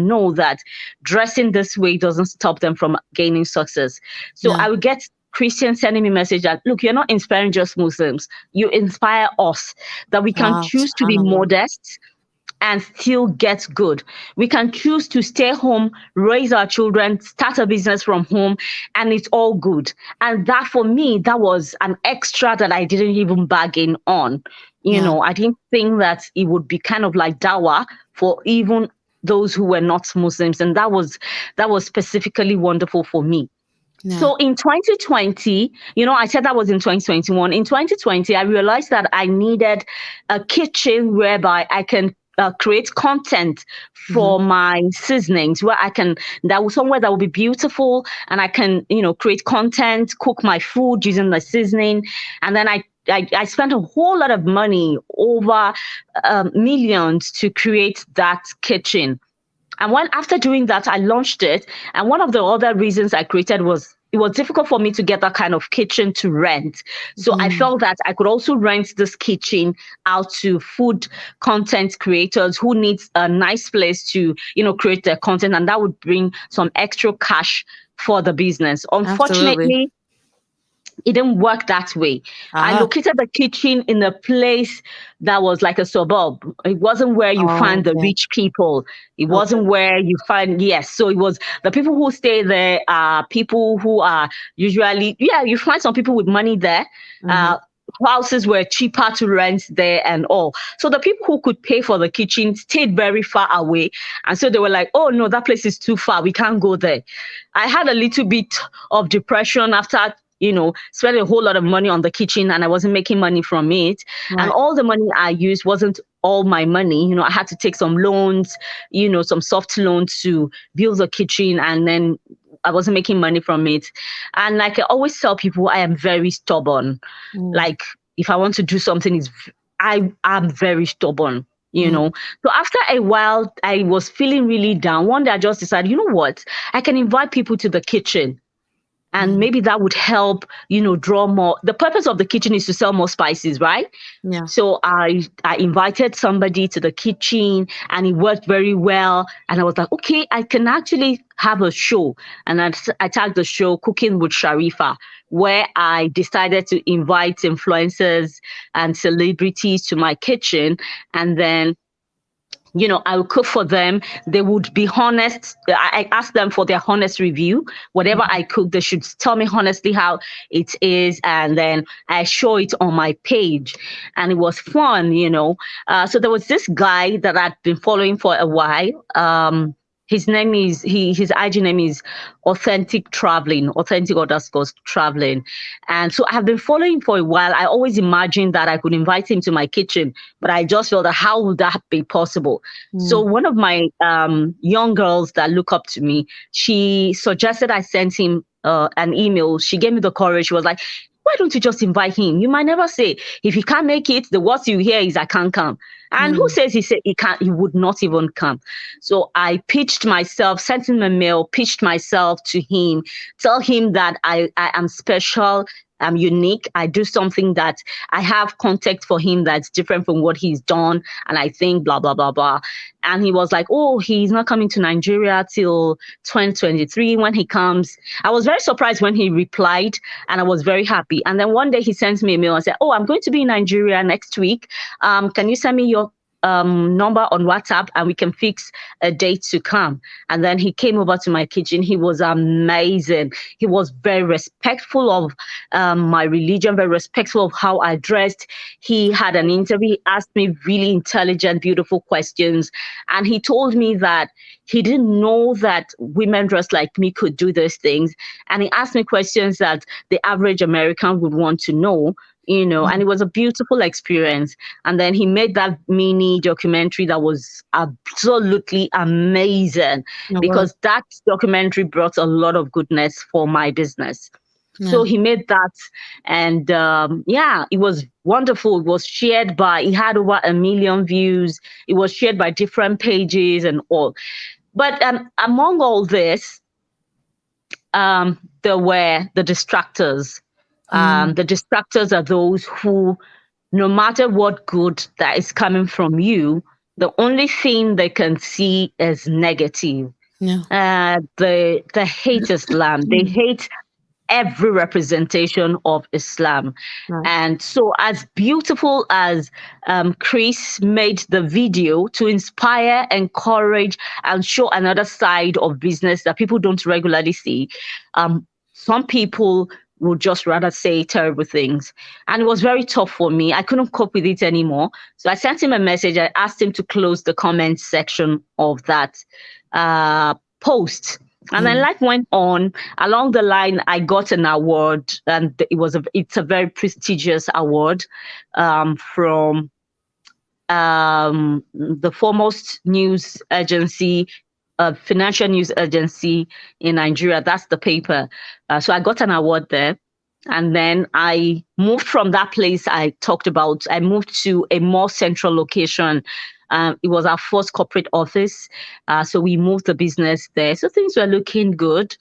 know that dressing this way doesn't stop them from gaining success. So I would get Christians sending me message that, look, you're not inspiring just Muslims. You inspire us, that we can choose to be modest and still get good. We can choose to stay home, raise our children, start a business from home, and it's all good. And that, for me, that was an extra that I didn't even bargain on. I didn't think that it would be kind of like dawah for even those who were not Muslims. And that was specifically wonderful for me. Yeah. So in 2020, I said that was in 2021. In 2020, I realized that I needed a kitchen whereby I can create content for my seasonings, where that was somewhere that will be beautiful, and I can, create content, cook my food using the seasoning. And then I spent a whole lot of money, over millions, to create that kitchen. And after doing that, I launched it. And one of the other reasons I created was it was difficult for me to get that kind of kitchen to rent. So I felt that I could also rent this kitchen out to food content creators who need a nice place to, create their content. And that would bring some extra cash for the business. Unfortunately, it didn't work that way. I located the kitchen in a place that was like a suburb. It wasn't where you find the rich people. It wasn't where you find, so it was the people who stay there are people who are usually, you find some people with money there. houses were cheaper to rent there and all. So the people who could pay for the kitchen stayed very far away. And so they were like, oh no, that place is too far. We can't go there. I had a little bit of depression after, spending a whole lot of money on the kitchen and I wasn't making money from it. Right. And all the money I used wasn't all my money. I had to take some loans, some soft loans to build the kitchen, and then I wasn't making money from it. And like I always tell people, I am very stubborn. Like if I want to do something, I'm very stubborn. So after a while, I was feeling really down. One day I just decided, you know what? I can invite people to the kitchen. And maybe that would help, draw more. The purpose of the kitchen is to sell more spices, right? Yeah. So I invited somebody to the kitchen and it worked very well. And I was like, okay, I can actually have a show. And I tagged the show Cooking with Sherifah, where I decided to invite influencers and celebrities to my kitchen. And then I would cook for them. They would be honest. I asked them for their honest review. Whatever I cook, they should tell me honestly how it is. And then I show it on my page. And it was fun, So there was this guy that I'd been following for a while. His name is, his IG name is authentic _ traveling. And so I've been following for a while. I always imagined that I could invite him to my kitchen, but I just felt that how would that be possible? So one of my young girls that look up to me, she suggested I sent him an email. She gave me the courage. She was like, why don't you just invite him? You might never say. If he can't make it, the worst you hear is I can't come. And who says he said he can't? He would not even come. So I pitched myself, sent him a mail, pitched myself to him, tell him that I am special, I'm unique. I do something that I have context for him that's different from what he's done. And I think blah, blah, blah, blah. And he was like, oh, he's not coming to Nigeria till 2023 when he comes. I was very surprised when he replied and I was very happy. And then one day he sent me a mail and said, oh, I'm going to be in Nigeria next week. Can you send me your number on WhatsApp and we can fix a date to come? And then he came over to my kitchen. He was amazing. He was very respectful of my religion, very respectful of how I dressed. He had an interview. He asked me really intelligent, beautiful questions. And he told me that he didn't know that women dressed like me could do those things. And he asked me questions that the average American would want to know. And it was a beautiful experience. And then he made that mini documentary that was absolutely amazing because that documentary brought a lot of goodness for my business. Yeah. So he made that and it was wonderful. It was shared it had over 1 million views. It was shared by different pages and all. But among all this, there were the distractors. The distractors are those who, no matter what good that is coming from you, the only thing they can see is negative. Yeah. They hate Islam. They hate every representation of Islam. Right. And so as beautiful as Chris made the video to inspire, encourage, and show another side of business that people don't regularly see, some people would just rather say terrible things. And it was very tough for me. I couldn't cope with it anymore. So I sent him a message. I asked him to close the comment section of that post. And then life went on. Along the line, I got an award, and it's a very prestigious award from the foremost news agency, financial news agency in Nigeria. That's the paper. So I got an award there. And then I moved from that place I talked about. I moved to a more central location. It was our first corporate office. So we moved the business there. So things were looking good.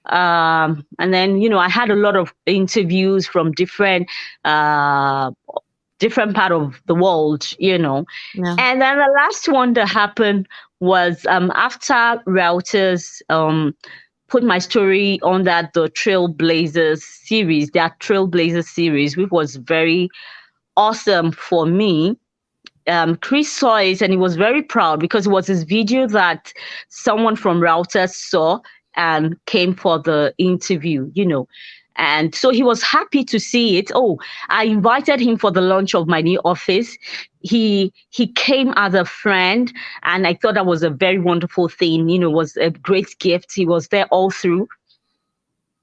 And then, I had a lot of interviews from different part of the world, Yeah. And then the last one that happened was after Reuters put my story on the Trailblazers series, their Trailblazers series, which was very awesome for me. Chris saw it and he was very proud because it was his video that someone from Reuters saw and came for the interview, And so he was happy to see it. Oh, I invited him for the launch of my new office. He came as a friend, and I thought that was a very wonderful thing. You know, it was a great gift. He was there all through.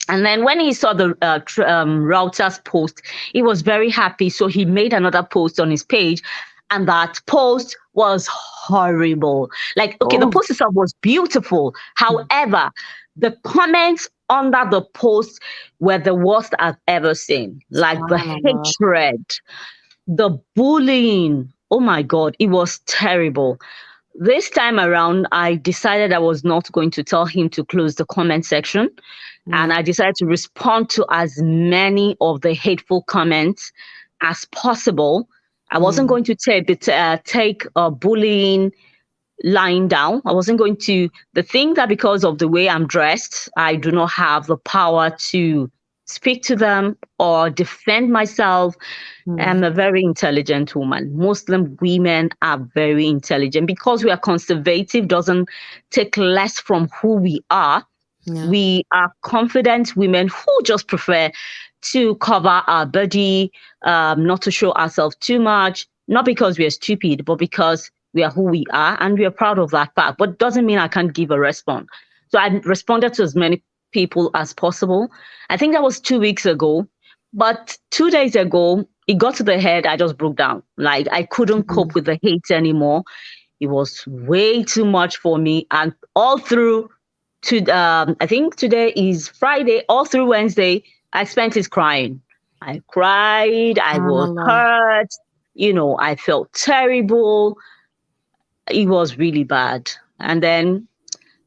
And then when he saw the router's post, he was very happy. So he made another post on his page, and that post was horrible. Like, okay, the post itself was beautiful. However, the comments under the post were the worst I've ever seen. Like the hatred, the bullying. Oh my God, it was terrible. This time around, I decided I was not going to tell him to close the comment section. And I decided to respond to as many of the hateful comments as possible. I wasn't going to take bullying lying down. I wasn't going to. The thing that because of the way I'm dressed, I do not have the power to speak to them or defend myself. I'm a very intelligent woman. Muslim women are very intelligent. Because we are conservative doesn't take less from who we are. Yeah. We are confident women who just prefer to cover our body, not to show ourselves too much, not because we are stupid, but because we are who we are, and we are proud of that fact. But it doesn't mean I can't give a response. So I responded to as many people as possible. I think that was 2 weeks ago. But 2 days ago, it got to the head, I just broke down. Like, I couldn't cope with the hate anymore. It was way too much for me. And all through I think today is Friday, all through Wednesday, I spent it crying. I cried, I was hurt, you know, I felt terrible. It was really bad. And then,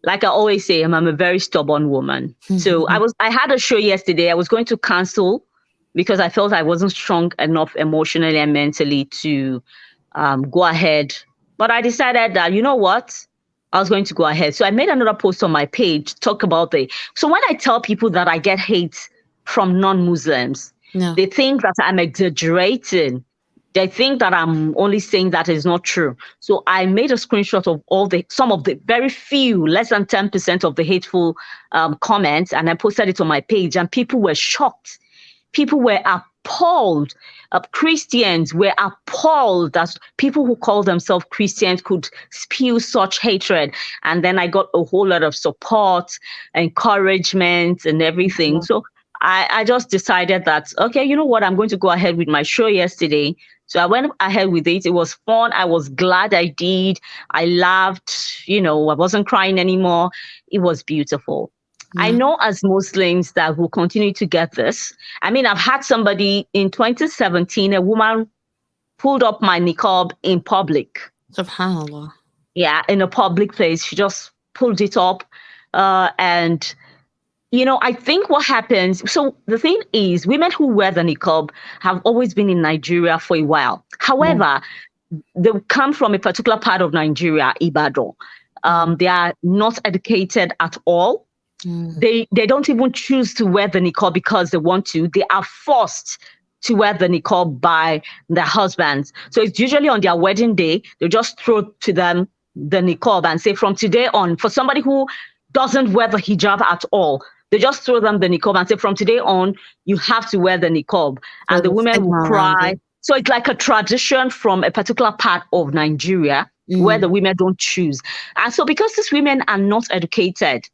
like I always say, I'm a very stubborn woman. So I had a show yesterday. I was going to cancel because I felt I wasn't strong enough emotionally and mentally to go ahead. But I decided that, you know what? I was going to go ahead. So I made another post on my page, talk about so when I tell people that I get hate from non-Muslims, they think that I'm exaggerating. They think that I'm only saying that is not true. So I made a screenshot of some of the very few, less than 10% of the hateful comments, and I posted it on my page, and people were shocked. People were appalled. Christians were appalled that people who call themselves Christians could spew such hatred. And then I got a whole lot of support, encouragement, and everything. So I just decided that, okay, you know what? I'm going to go ahead with my show yesterday. So I went ahead with it. It was fun. I was glad I did. I laughed. You know, I wasn't crying anymore. It was beautiful. I know as Muslims that will continue to get this. I mean, I've had somebody in 2017, a woman pulled up my niqab in public. SubhanAllah. Yeah, in a public place. She just pulled it up. And, you know, I think what happens, so the thing is, women who wear the niqab have always been in Nigeria for a while. However, they come from a particular part of Nigeria, Ibadan. They are not educated at all. They don't even choose to wear the niqab because they want to. They are forced to wear the niqab by their husbands. So it's usually on their wedding day, they just throw to them the niqab and say from today on, for somebody who doesn't wear the hijab at all, they just throw them the niqab and say from today on, you have to wear the niqab. And the women will cry. So it's like a tradition from a particular part of Nigeria where the women don't choose. And so because these women are not educated,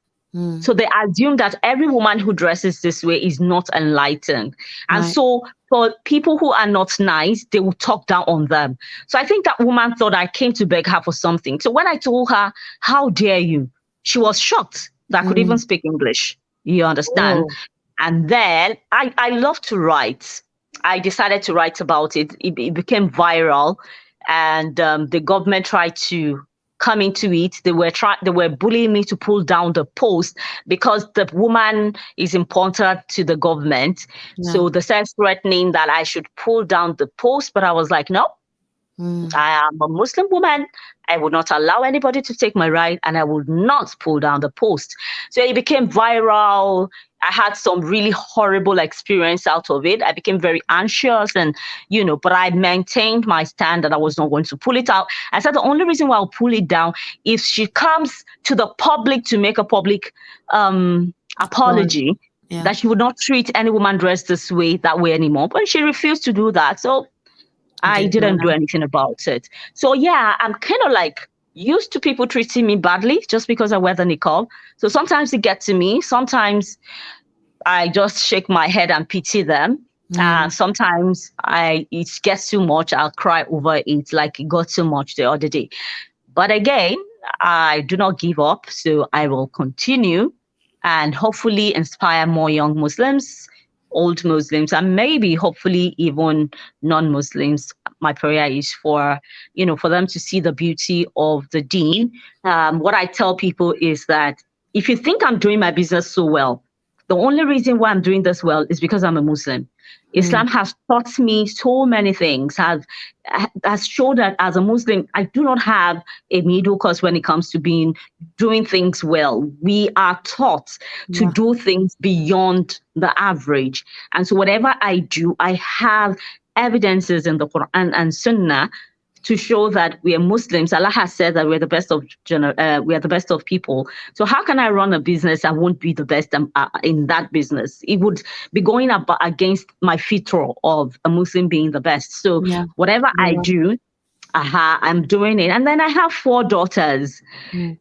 so they assume that every woman who dresses this way is not enlightened. And so for people who are not nice, they will talk down on them. So I think that woman thought I came to beg her for something. So when I told her, how dare you? She was shocked that I could even speak English. You understand? And then I love to write. I decided to write about it. It became viral. And the government tried to come into it. They were bullying me to pull down the post because the woman is important to the government. So they started threatening that I should pull down the post, but I was like, no, I am a Muslim woman. I would not allow anybody to take my right, and I would not pull down the post. So it became viral. I had some really horrible experience out of it. I became very anxious and, you know, but I maintained my stand that I was not going to pull it out. I said the only reason why I'll pull it down, if she comes to the public to make a public apology, Yeah. that she would not treat any woman dressed that way anymore. But she refused to do that. So You I didn't do it didn't do now. anything about it. So yeah, I'm kind of like used to people treating me badly just because I wear the niqab. So sometimes it gets to me. Sometimes I just shake my head and pity them. Mm. Sometimes it gets too much. I'll cry over it, like it got too much the other day. But again, I do not give up. So I will continue and hopefully inspire more young Muslims, old Muslims, and maybe hopefully even non-Muslims. My prayer is for them to see the beauty of the deen. What I tell people is that if you think I'm doing my business so well, the only reason why I'm doing this well is because I'm a Muslim. Mm. Islam has taught me so many things, has shown that as a Muslim, I do not have a middle course when it comes to doing things well. We are taught to Yeah. do things beyond the average. And so whatever I do, I have evidences in the Quran and Sunnah to show that we are Muslims. Allah has said that we are the best of people. So how can I run a business and won't be the best in that business? It would be going against my fitrah of a Muslim being the best. So Yeah. whatever I Yeah. do, I'm doing it. And then I have 4 daughters. Mm.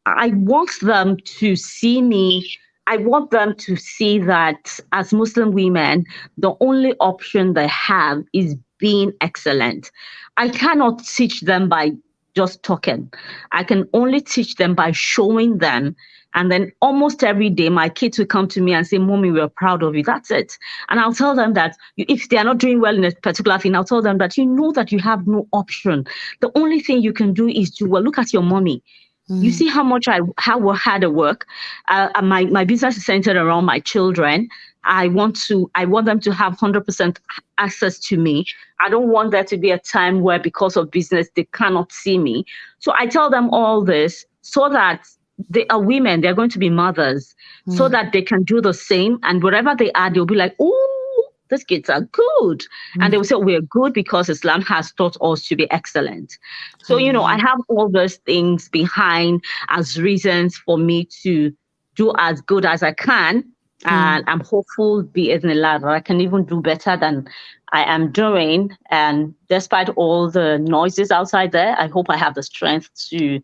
I want them to see me. I want them to see that as Muslim women, the only option they have is being excellent. I cannot teach them by just talking. I can only teach them by showing them. And then almost every day, my kids will come to me and say, Mommy, we're proud of you. That's it. And I'll tell them that if they are not doing well in a particular thing, I'll tell them that you know that you have no option. The only thing you can do is to, well, look at your mommy. You Mm. see how hard I work. My business is centered around my children. I want them to have 100% access to me. I don't want there to be a time where because of business they cannot see me. So I tell them all this so that they are women. They're going to be mothers, so Mm. that they can do the same. And wherever they are, they'll be like, "Oh, these kids are good," and they Mm. will say, "We're good because Islam has taught us to be excellent." So, I Alhamdulillah. have all those things behind as reasons for me to do as good as I can. And Mm. I'm hopeful, bi'idhnillah, that I can even do better than I am doing. And despite all the noises outside there, I hope I have the strength to,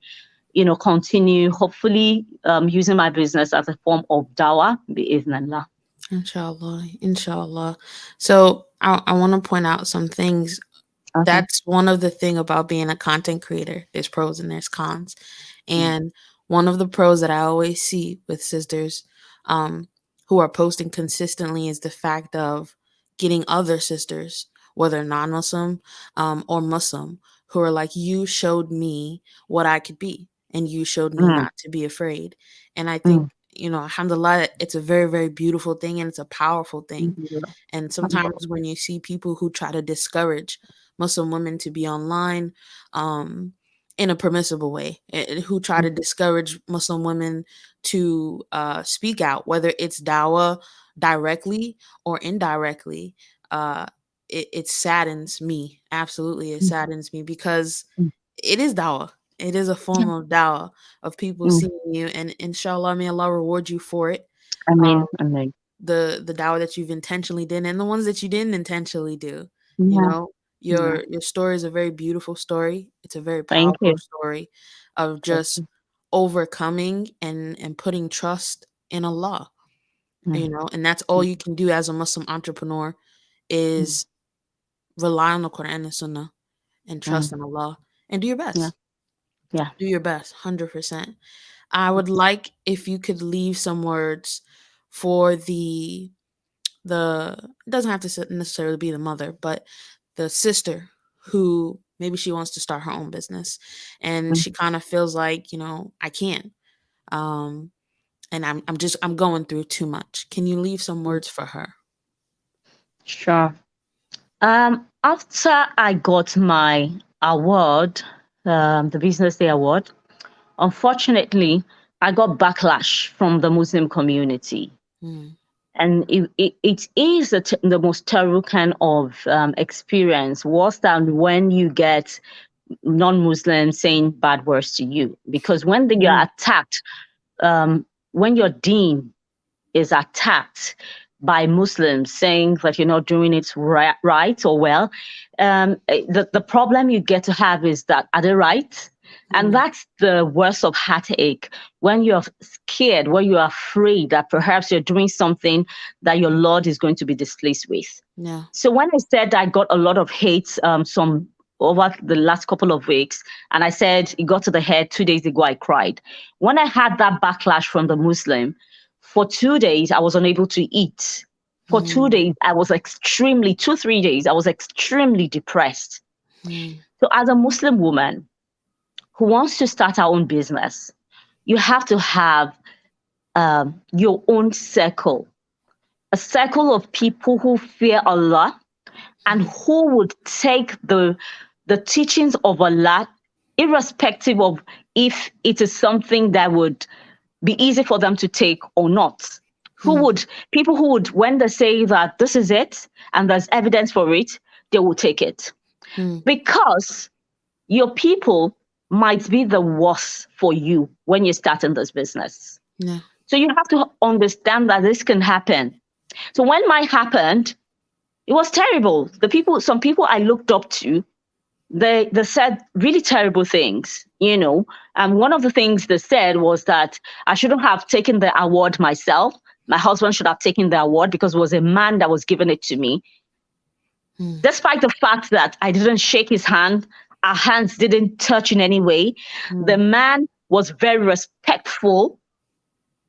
continue, hopefully, using my business as a form of dawah, bi'idhnillah. Inshallah. Inshallah. So I want to point out some things. Okay. That's one of the thing about being a content creator. There's pros and there's cons. And one of the pros that I always see with sisters um, who are posting consistently is the fact of getting other sisters, whether non-Muslim or Muslim, who are like, you showed me what I could be, and you showed me Mm, not to be afraid. And I think, mm, alhamdulillah, it's a very, very beautiful thing and it's a powerful thing. alhamdulillah, And sometimes alhamdulillah. when you see people who try to discourage Muslim women to be online um, in a permissible way, who try to discourage Muslim women to speak out, whether it's dawah directly or indirectly, uh, it saddens me. Absolutely, it Mm, saddens me because mm, it is dawah. It is a yeah, form of dawah of people mm. seeing you, and inshallah, may Allah reward you for it. Um, Ameen, ameen. the dawah that you've intentionally done and the ones that you didn't intentionally do. You Yeah, know, yeah. your story is a very beautiful story. It's a very Thank powerful you. story of Thank just you. overcoming and putting trust in Allah. Mm, And that's all mm, you can do as a Muslim entrepreneur mm, is rely on the Quran and Sunnah and trust mm. in Allah and do your Yeah, best. yeah. Do your best, 100%. I would like if you could leave some words for the it doesn't have to necessarily be the mother, but the sister who maybe she wants to start her own business and Mm, she kind of feels like, I can't. Um and I'm going through too much. Can you leave some mm. words for her? Sure. After I got my award, the Business Day Award, unfortunately, I got backlash from the Muslim community. Mm. And it is the most terrible kind of experience, worse than when you get non-Muslims saying bad words to you. Because when you're Mm. attacked, when your deen is attacked by Muslims saying that you're not doing it right or well, the problem you get to have is that, are they right? And that's the worst of heartache, when you're scared, when you're afraid that perhaps you're doing something that your Lord is going to be displeased with. Yeah. So when I said I got a lot of hate over the last couple of weeks, and I said it got to the head 2 days ago, I cried. When I had that backlash from the Muslim, for 2 days, I was unable to eat. For 2 days, I was 3 days, I was extremely depressed. So as a Muslim woman who wants to start her own business, you have to have your own circle, a circle of people who fear Allah and who would take the teachings of Allah, irrespective of if it is something that would be easy for them to take or not. People who would, when they say that this is it and there's evidence for it, they will take it. Because your people might be the worst for you when you're starting this business. Yeah. So you have to understand that this can happen. So when mine happened, it was terrible. Some people I looked up to, they said really terrible things, and one of the things they said was that I shouldn't have taken the award myself. My husband should have taken the award because it was a man that was giving it to me. Despite the fact that I didn't shake his hand, our hands didn't touch in any way. The man was very respectful.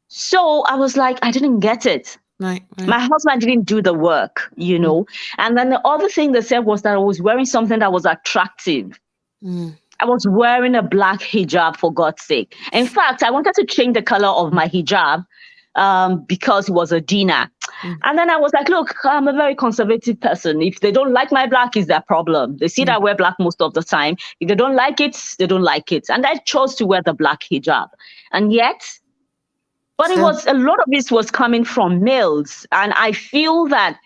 So I was like, I didn't get it. Right. My husband didn't do the work, And then the other thing they said was that I was wearing something that was attractive. I was wearing a black hijab, for God's sake. In fact, I wanted to change the color of my hijab because it was a dinner. And then I was like, look, I'm a very conservative person. If they don't like my black, it's their problem. They see that I wear black most of the time. If they don't like it, they don't like it. And I chose to wear the black hijab. And yet, but a lot of this was coming from males. And I feel that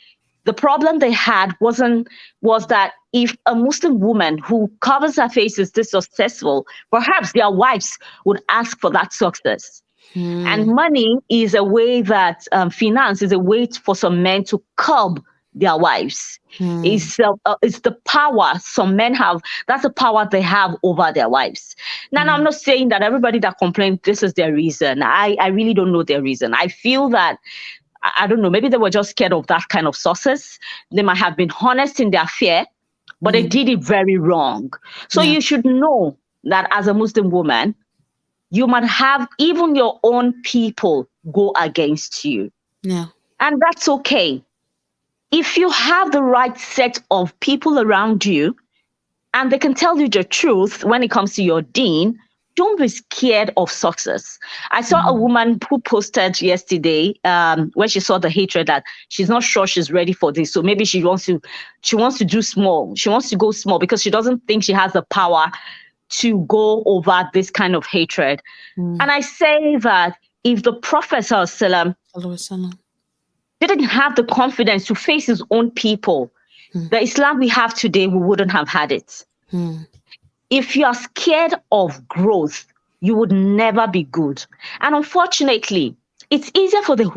the problem they had was that if a Muslim woman who covers her face is this successful, perhaps their wives would ask for that success. And money is a way that finance is a way for some men to curb their wives. It's the power some men have. That's the power they have over their wives. Now, I'm not saying that everybody that complains, this is their reason. I really don't know their reason. I feel that, I don't know, maybe they were just scared of that kind of success. They might have been honest in their fear, but they did it very wrong. So you should know that as a Muslim woman, you might have even your own people go against you. Yeah. And that's okay. If you have the right set of people around you and they can tell you the truth when it comes to your deen, don't be scared of success. I saw a woman who posted yesterday when she saw the hatred that she's not sure she's ready for this. So maybe she wants to do small. She wants to go small because she doesn't think she has the power to go over this kind of hatred. And I say that if the Prophet ﷺ didn't have the confidence to face his own people, the Islam we have today, we wouldn't have had it. If you are scared of growth, you would never be good. And unfortunately, it's easier for the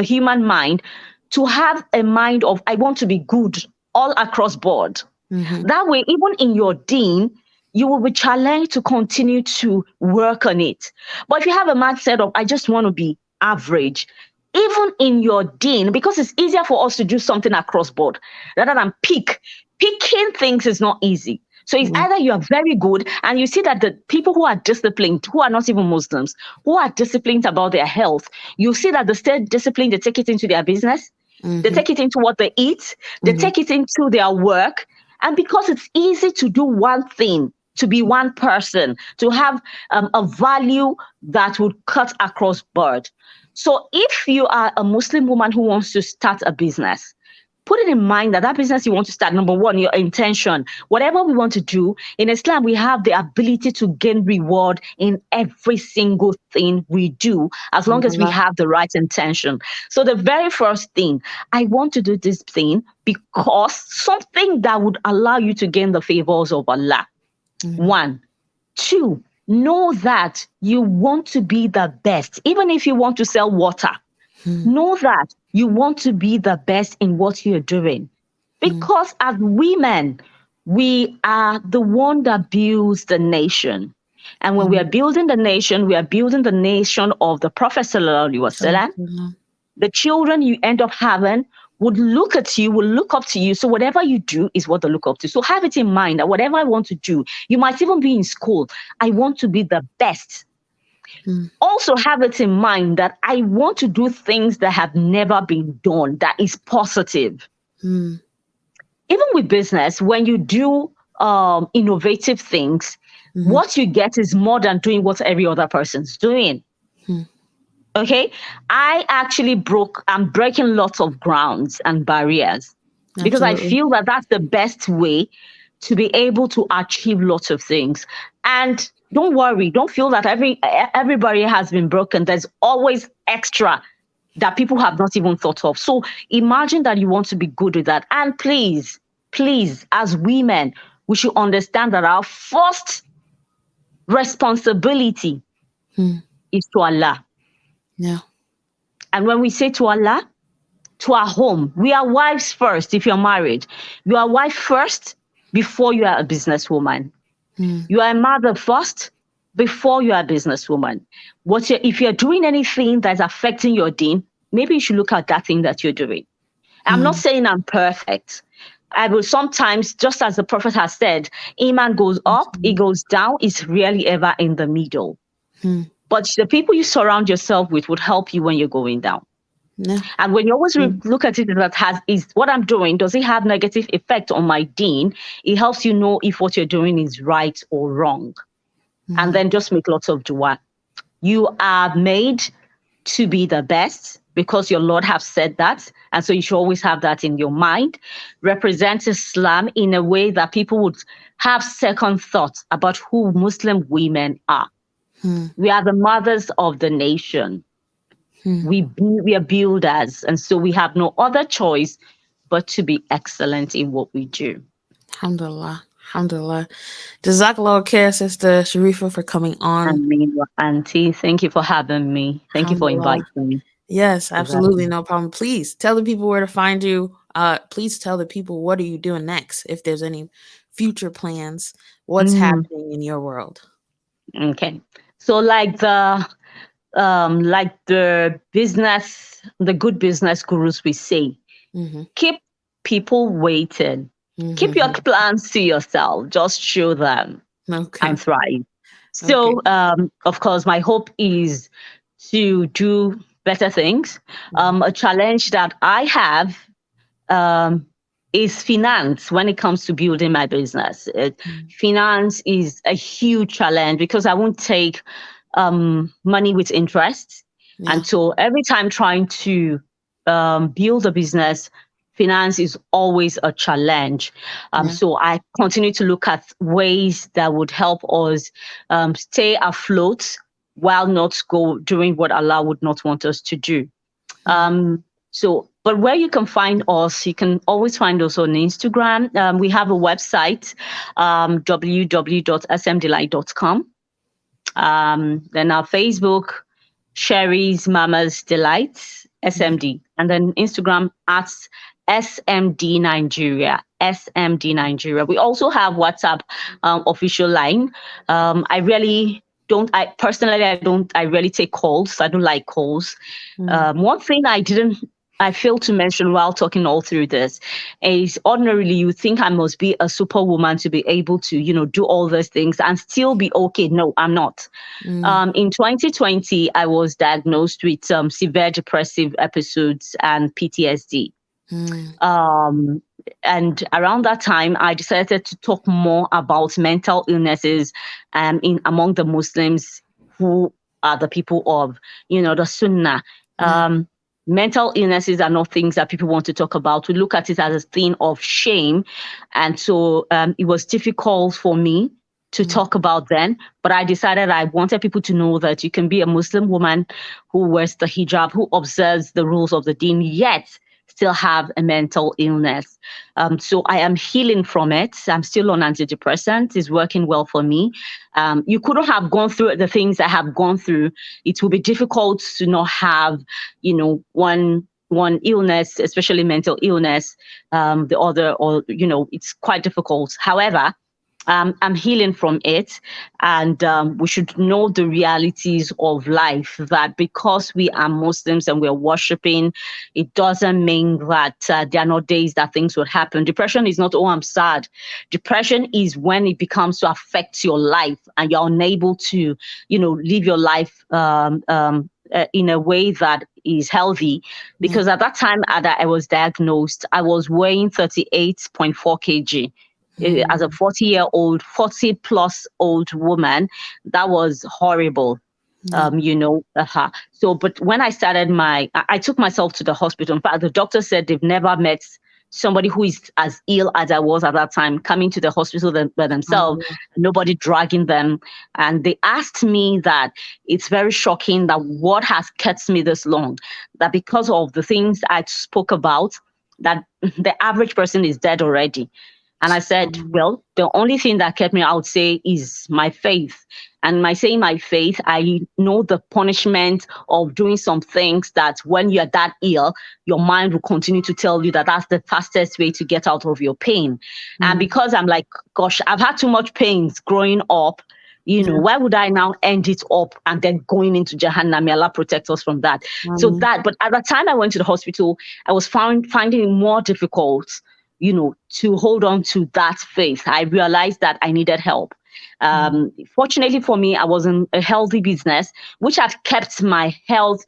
human mind to have a mind of, I want to be good all across board. That way, even in your deen, you will be challenged to continue to work on it. But if you have a mindset of, I just want to be average, even in your deen, because it's easier for us to do something across board rather than picking things is not easy. So it's either you are very good and you see that the people who are disciplined, who are not even Muslims, who are disciplined about their health, you see that they stay disciplined, they take it into their business, they take it into what they eat, they take it into their work. And because it's easy to do one thing, to be one person, to have a value that would cut across board. So if you are a Muslim woman who wants to start a business, put it in mind that business you want to start, number one, your intention. Whatever we want to do, in Islam, we have the ability to gain reward in every single thing we do, as long as we have the right intention. So the very first thing, I want to do this thing because something that would allow you to gain the favors of Allah. 1. 2, know that you want to be the best. Even if you want to sell water, Know that you want to be the best in what you're doing. Because as women, we are the one that builds the nation. And when we are building the nation, we are building the nation of the Prophet Sallallahu Alaihi Wasallam. The children you end up having would look at you, will look up to you. So whatever you do is what they look up to. So have it in mind that whatever I want to do, you might even be in school. I want to be the best. Also have it in mind that I want to do things that have never been done, that is positive. Even with business, when you do innovative things, what you get is more than doing what every other person's doing. Okay, I'm breaking lots of grounds and barriers because I feel that that's the best way to be able to achieve lots of things. And don't worry, don't feel that everybody has been broken. There's always extra that people have not even thought of. So imagine that you want to be good with that. And please, as women, we should understand that our first responsibility is to Allah. Yeah. And when we say to Allah, to our home, we are wives first. If you're married, you are wife first before you are a businesswoman. You are a mother first before you are a businesswoman. If you're doing anything that's affecting your deen, maybe you should look at that thing that you're doing. I'm not saying I'm perfect. I will sometimes, just as the Prophet has said, Iman goes up, it goes down, it's rarely ever in the middle. But the people you surround yourself with would help you when you're going down. Yeah. And when you always look at it, is what I'm doing, does it have negative effect on my deen? It helps you know if what you're doing is right or wrong. And then just make lots of dua. You are made to be the best because your Lord have said that. And so you should always have that in your mind. Represent Islam in a way that people would have second thoughts about who Muslim women are. We are the mothers of the nation. We are builders, and so we have no other choice but to be excellent in what we do. Alhamdulillah. Alhamdulillah. Jazakallah khair, Sister Sherifah, for coming on. Ameen, Auntie. Thank you for having me. Thank you for inviting me. Yes, absolutely. No problem. Please tell the people where to find you. Please tell the people what are you doing next, if there's any future plans, what's happening in your world. Okay. So like the business, the good business gurus we say, keep people waiting. Keep your plans to yourself. Just show them and thrive. So, of course, my hope is to do better things. A challenge that I have is finance when it comes to building my business. Finance is a huge challenge because I won't take money with interest. And so every time trying to build a business, finance is always a challenge. So I continue to look at ways that would help us stay afloat while not doing what Allah would not want us to do. But where you can find us, you can always find us on Instagram. We have a website, www.smdelight.com. Then our Facebook, Sherry's Mama's Delights, SMD. And then Instagram at SMD Nigeria, SMD Nigeria. We also have WhatsApp official line. I rarely take calls. I don't like calls. One thing I failed to mention while talking all through this is ordinarily you think I must be a superwoman to be able to, do all those things and still be okay. No, I'm not. In 2020, I was diagnosed with severe depressive episodes and PTSD. And around that time, I decided to talk more about mental illnesses among the Muslims who are the people of, the Sunnah. Mental illnesses are not things that people want to talk about. We look at it as a thing of shame. And so it was difficult for me to talk about then. But I decided I wanted people to know that you can be a Muslim woman who wears the hijab, who observes the rules of the deen, yet still have a mental illness. So I am healing from it. I'm still on antidepressants. It's working well for me. You couldn't have gone through the things I have gone through. It will be difficult to not have, one illness, especially mental illness, the other, or it's quite difficult. However, I'm healing from it, and we should know the realities of life. That because we are Muslims and we're worshiping, it doesn't mean that there are not days that things will happen. Depression is not, oh, I'm sad. Depression is when it becomes to affect your life, and you're unable to, live your life in a way that is healthy. Yeah. Because at that time that I was diagnosed, I was weighing 38.4 kg. As a Mm. 40-year-old, 40 plus old woman. That was horrible. Yeah. So, but when I started I took myself to the hospital. In fact, the doctor said they've never met somebody who is as ill as I was at that time coming to the hospital by themselves, SubhanAllah. nobody dragging them. And they asked me that it's very shocking that what has kept me this long, that because of the things I spoke about, that the average person is dead already. And I said, SubhanAllah. well, the only thing that kept me, I would say, is my faith. And by saying my faith, I know the punishment of doing some things that when you're that ill, your mind will continue to tell you that that's the fastest way to get out of your pain. And Mm. because I'm like, gosh, I've had too much pains growing up. Yeah. Why would I now end it up and then going into Jahannam? May Allah protect us from that. Ameen. But at the time I went to the hospital, I was finding it more difficult, to hold on to that faith. I realized that I needed help. Mm. Fortunately for me, I was in a healthy business, which had kept my health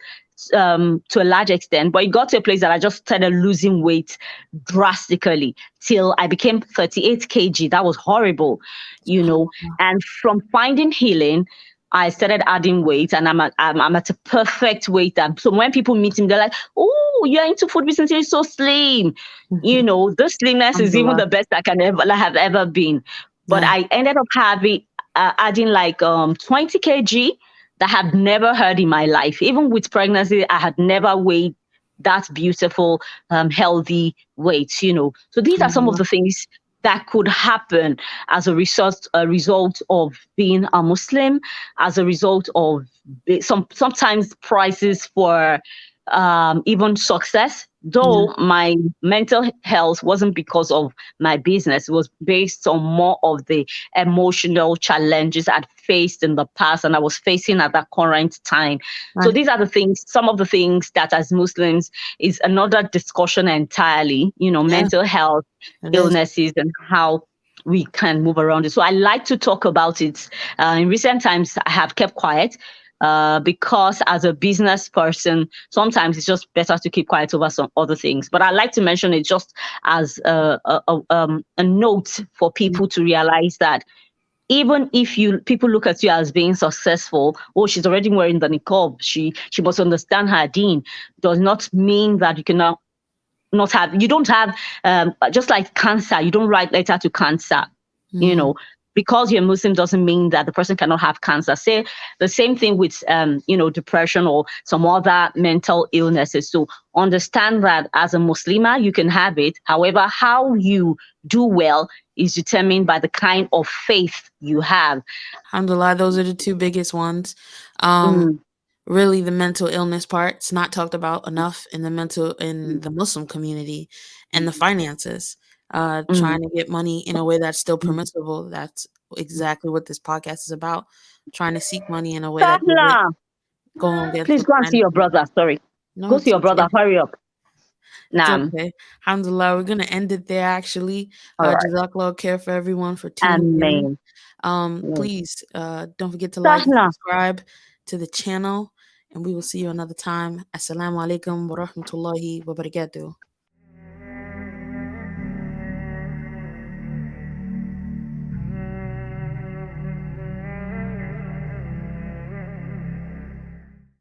to a large extent. But it got to a place that I just started losing weight drastically till I became 38 kg. That was horrible, you know. SubhanAllah. And from finding healing, I started adding weight, and I'm at a perfect weight. And so when people meet me, they're like, "Oh, you're into food business. You're so slim." This slimness is even Alhamdulillah. the best I can ever have ever been. But Yeah. I ended up adding like 20 kg that I had never heard in my life. Even with pregnancy, I had never weighed that beautiful, healthy weight. So these are some of Alhamdulillah. the things that could happen as a result of being a Muslim, as a result of sometimes prices for even success. Yeah. Though my mental health wasn't because of my business, it was based on more of the emotional challenges I'd faced in the past and I was facing at that current time. So Right. these are some of the things that as Muslims is another discussion entirely, Yeah. mental health, It is. illnesses, and how we can move around it. So I like to talk about it. In recent times, I have kept quiet because as a business person, sometimes it's just better to keep quiet over some other things. But I like to mention it just as a note for Yeah. people to realize that even if people look at you as being successful, oh, she's already wearing the niqab, she must understand her deen, does not mean that you cannot not have you don't have just like cancer, you don't write letter to cancer, you Mm. know because you're Muslim doesn't mean that the person cannot have cancer. Say the same thing with depression or some other mental illnesses. So understand that as a Muslimah you can have it. However, how you do well is determined by the kind of faith you have. Alhamdulillah, those are the two biggest ones. Um, Mm, really, the mental illness part's not talked about enough in the Muslim community, and the finances. mm, Trying to get money in a way that's still mm. permissible. That's exactly what this podcast is about. Trying to seek money in a way that doesn't Sahla, go against please what's go and see your mandatory. brother. Sorry, No, go see it's your brother. okay. Hurry up. It's Nam. okay. Alhamdulillah, we're gonna end it there actually. All right. Jazakallah khair for everyone for tuning in. Ameen. Mm. Please don't forget to like and Sahla. subscribe to the channel, and we will see you another time. Assalamu alaikum wa rahmatullahi wa barakatuh.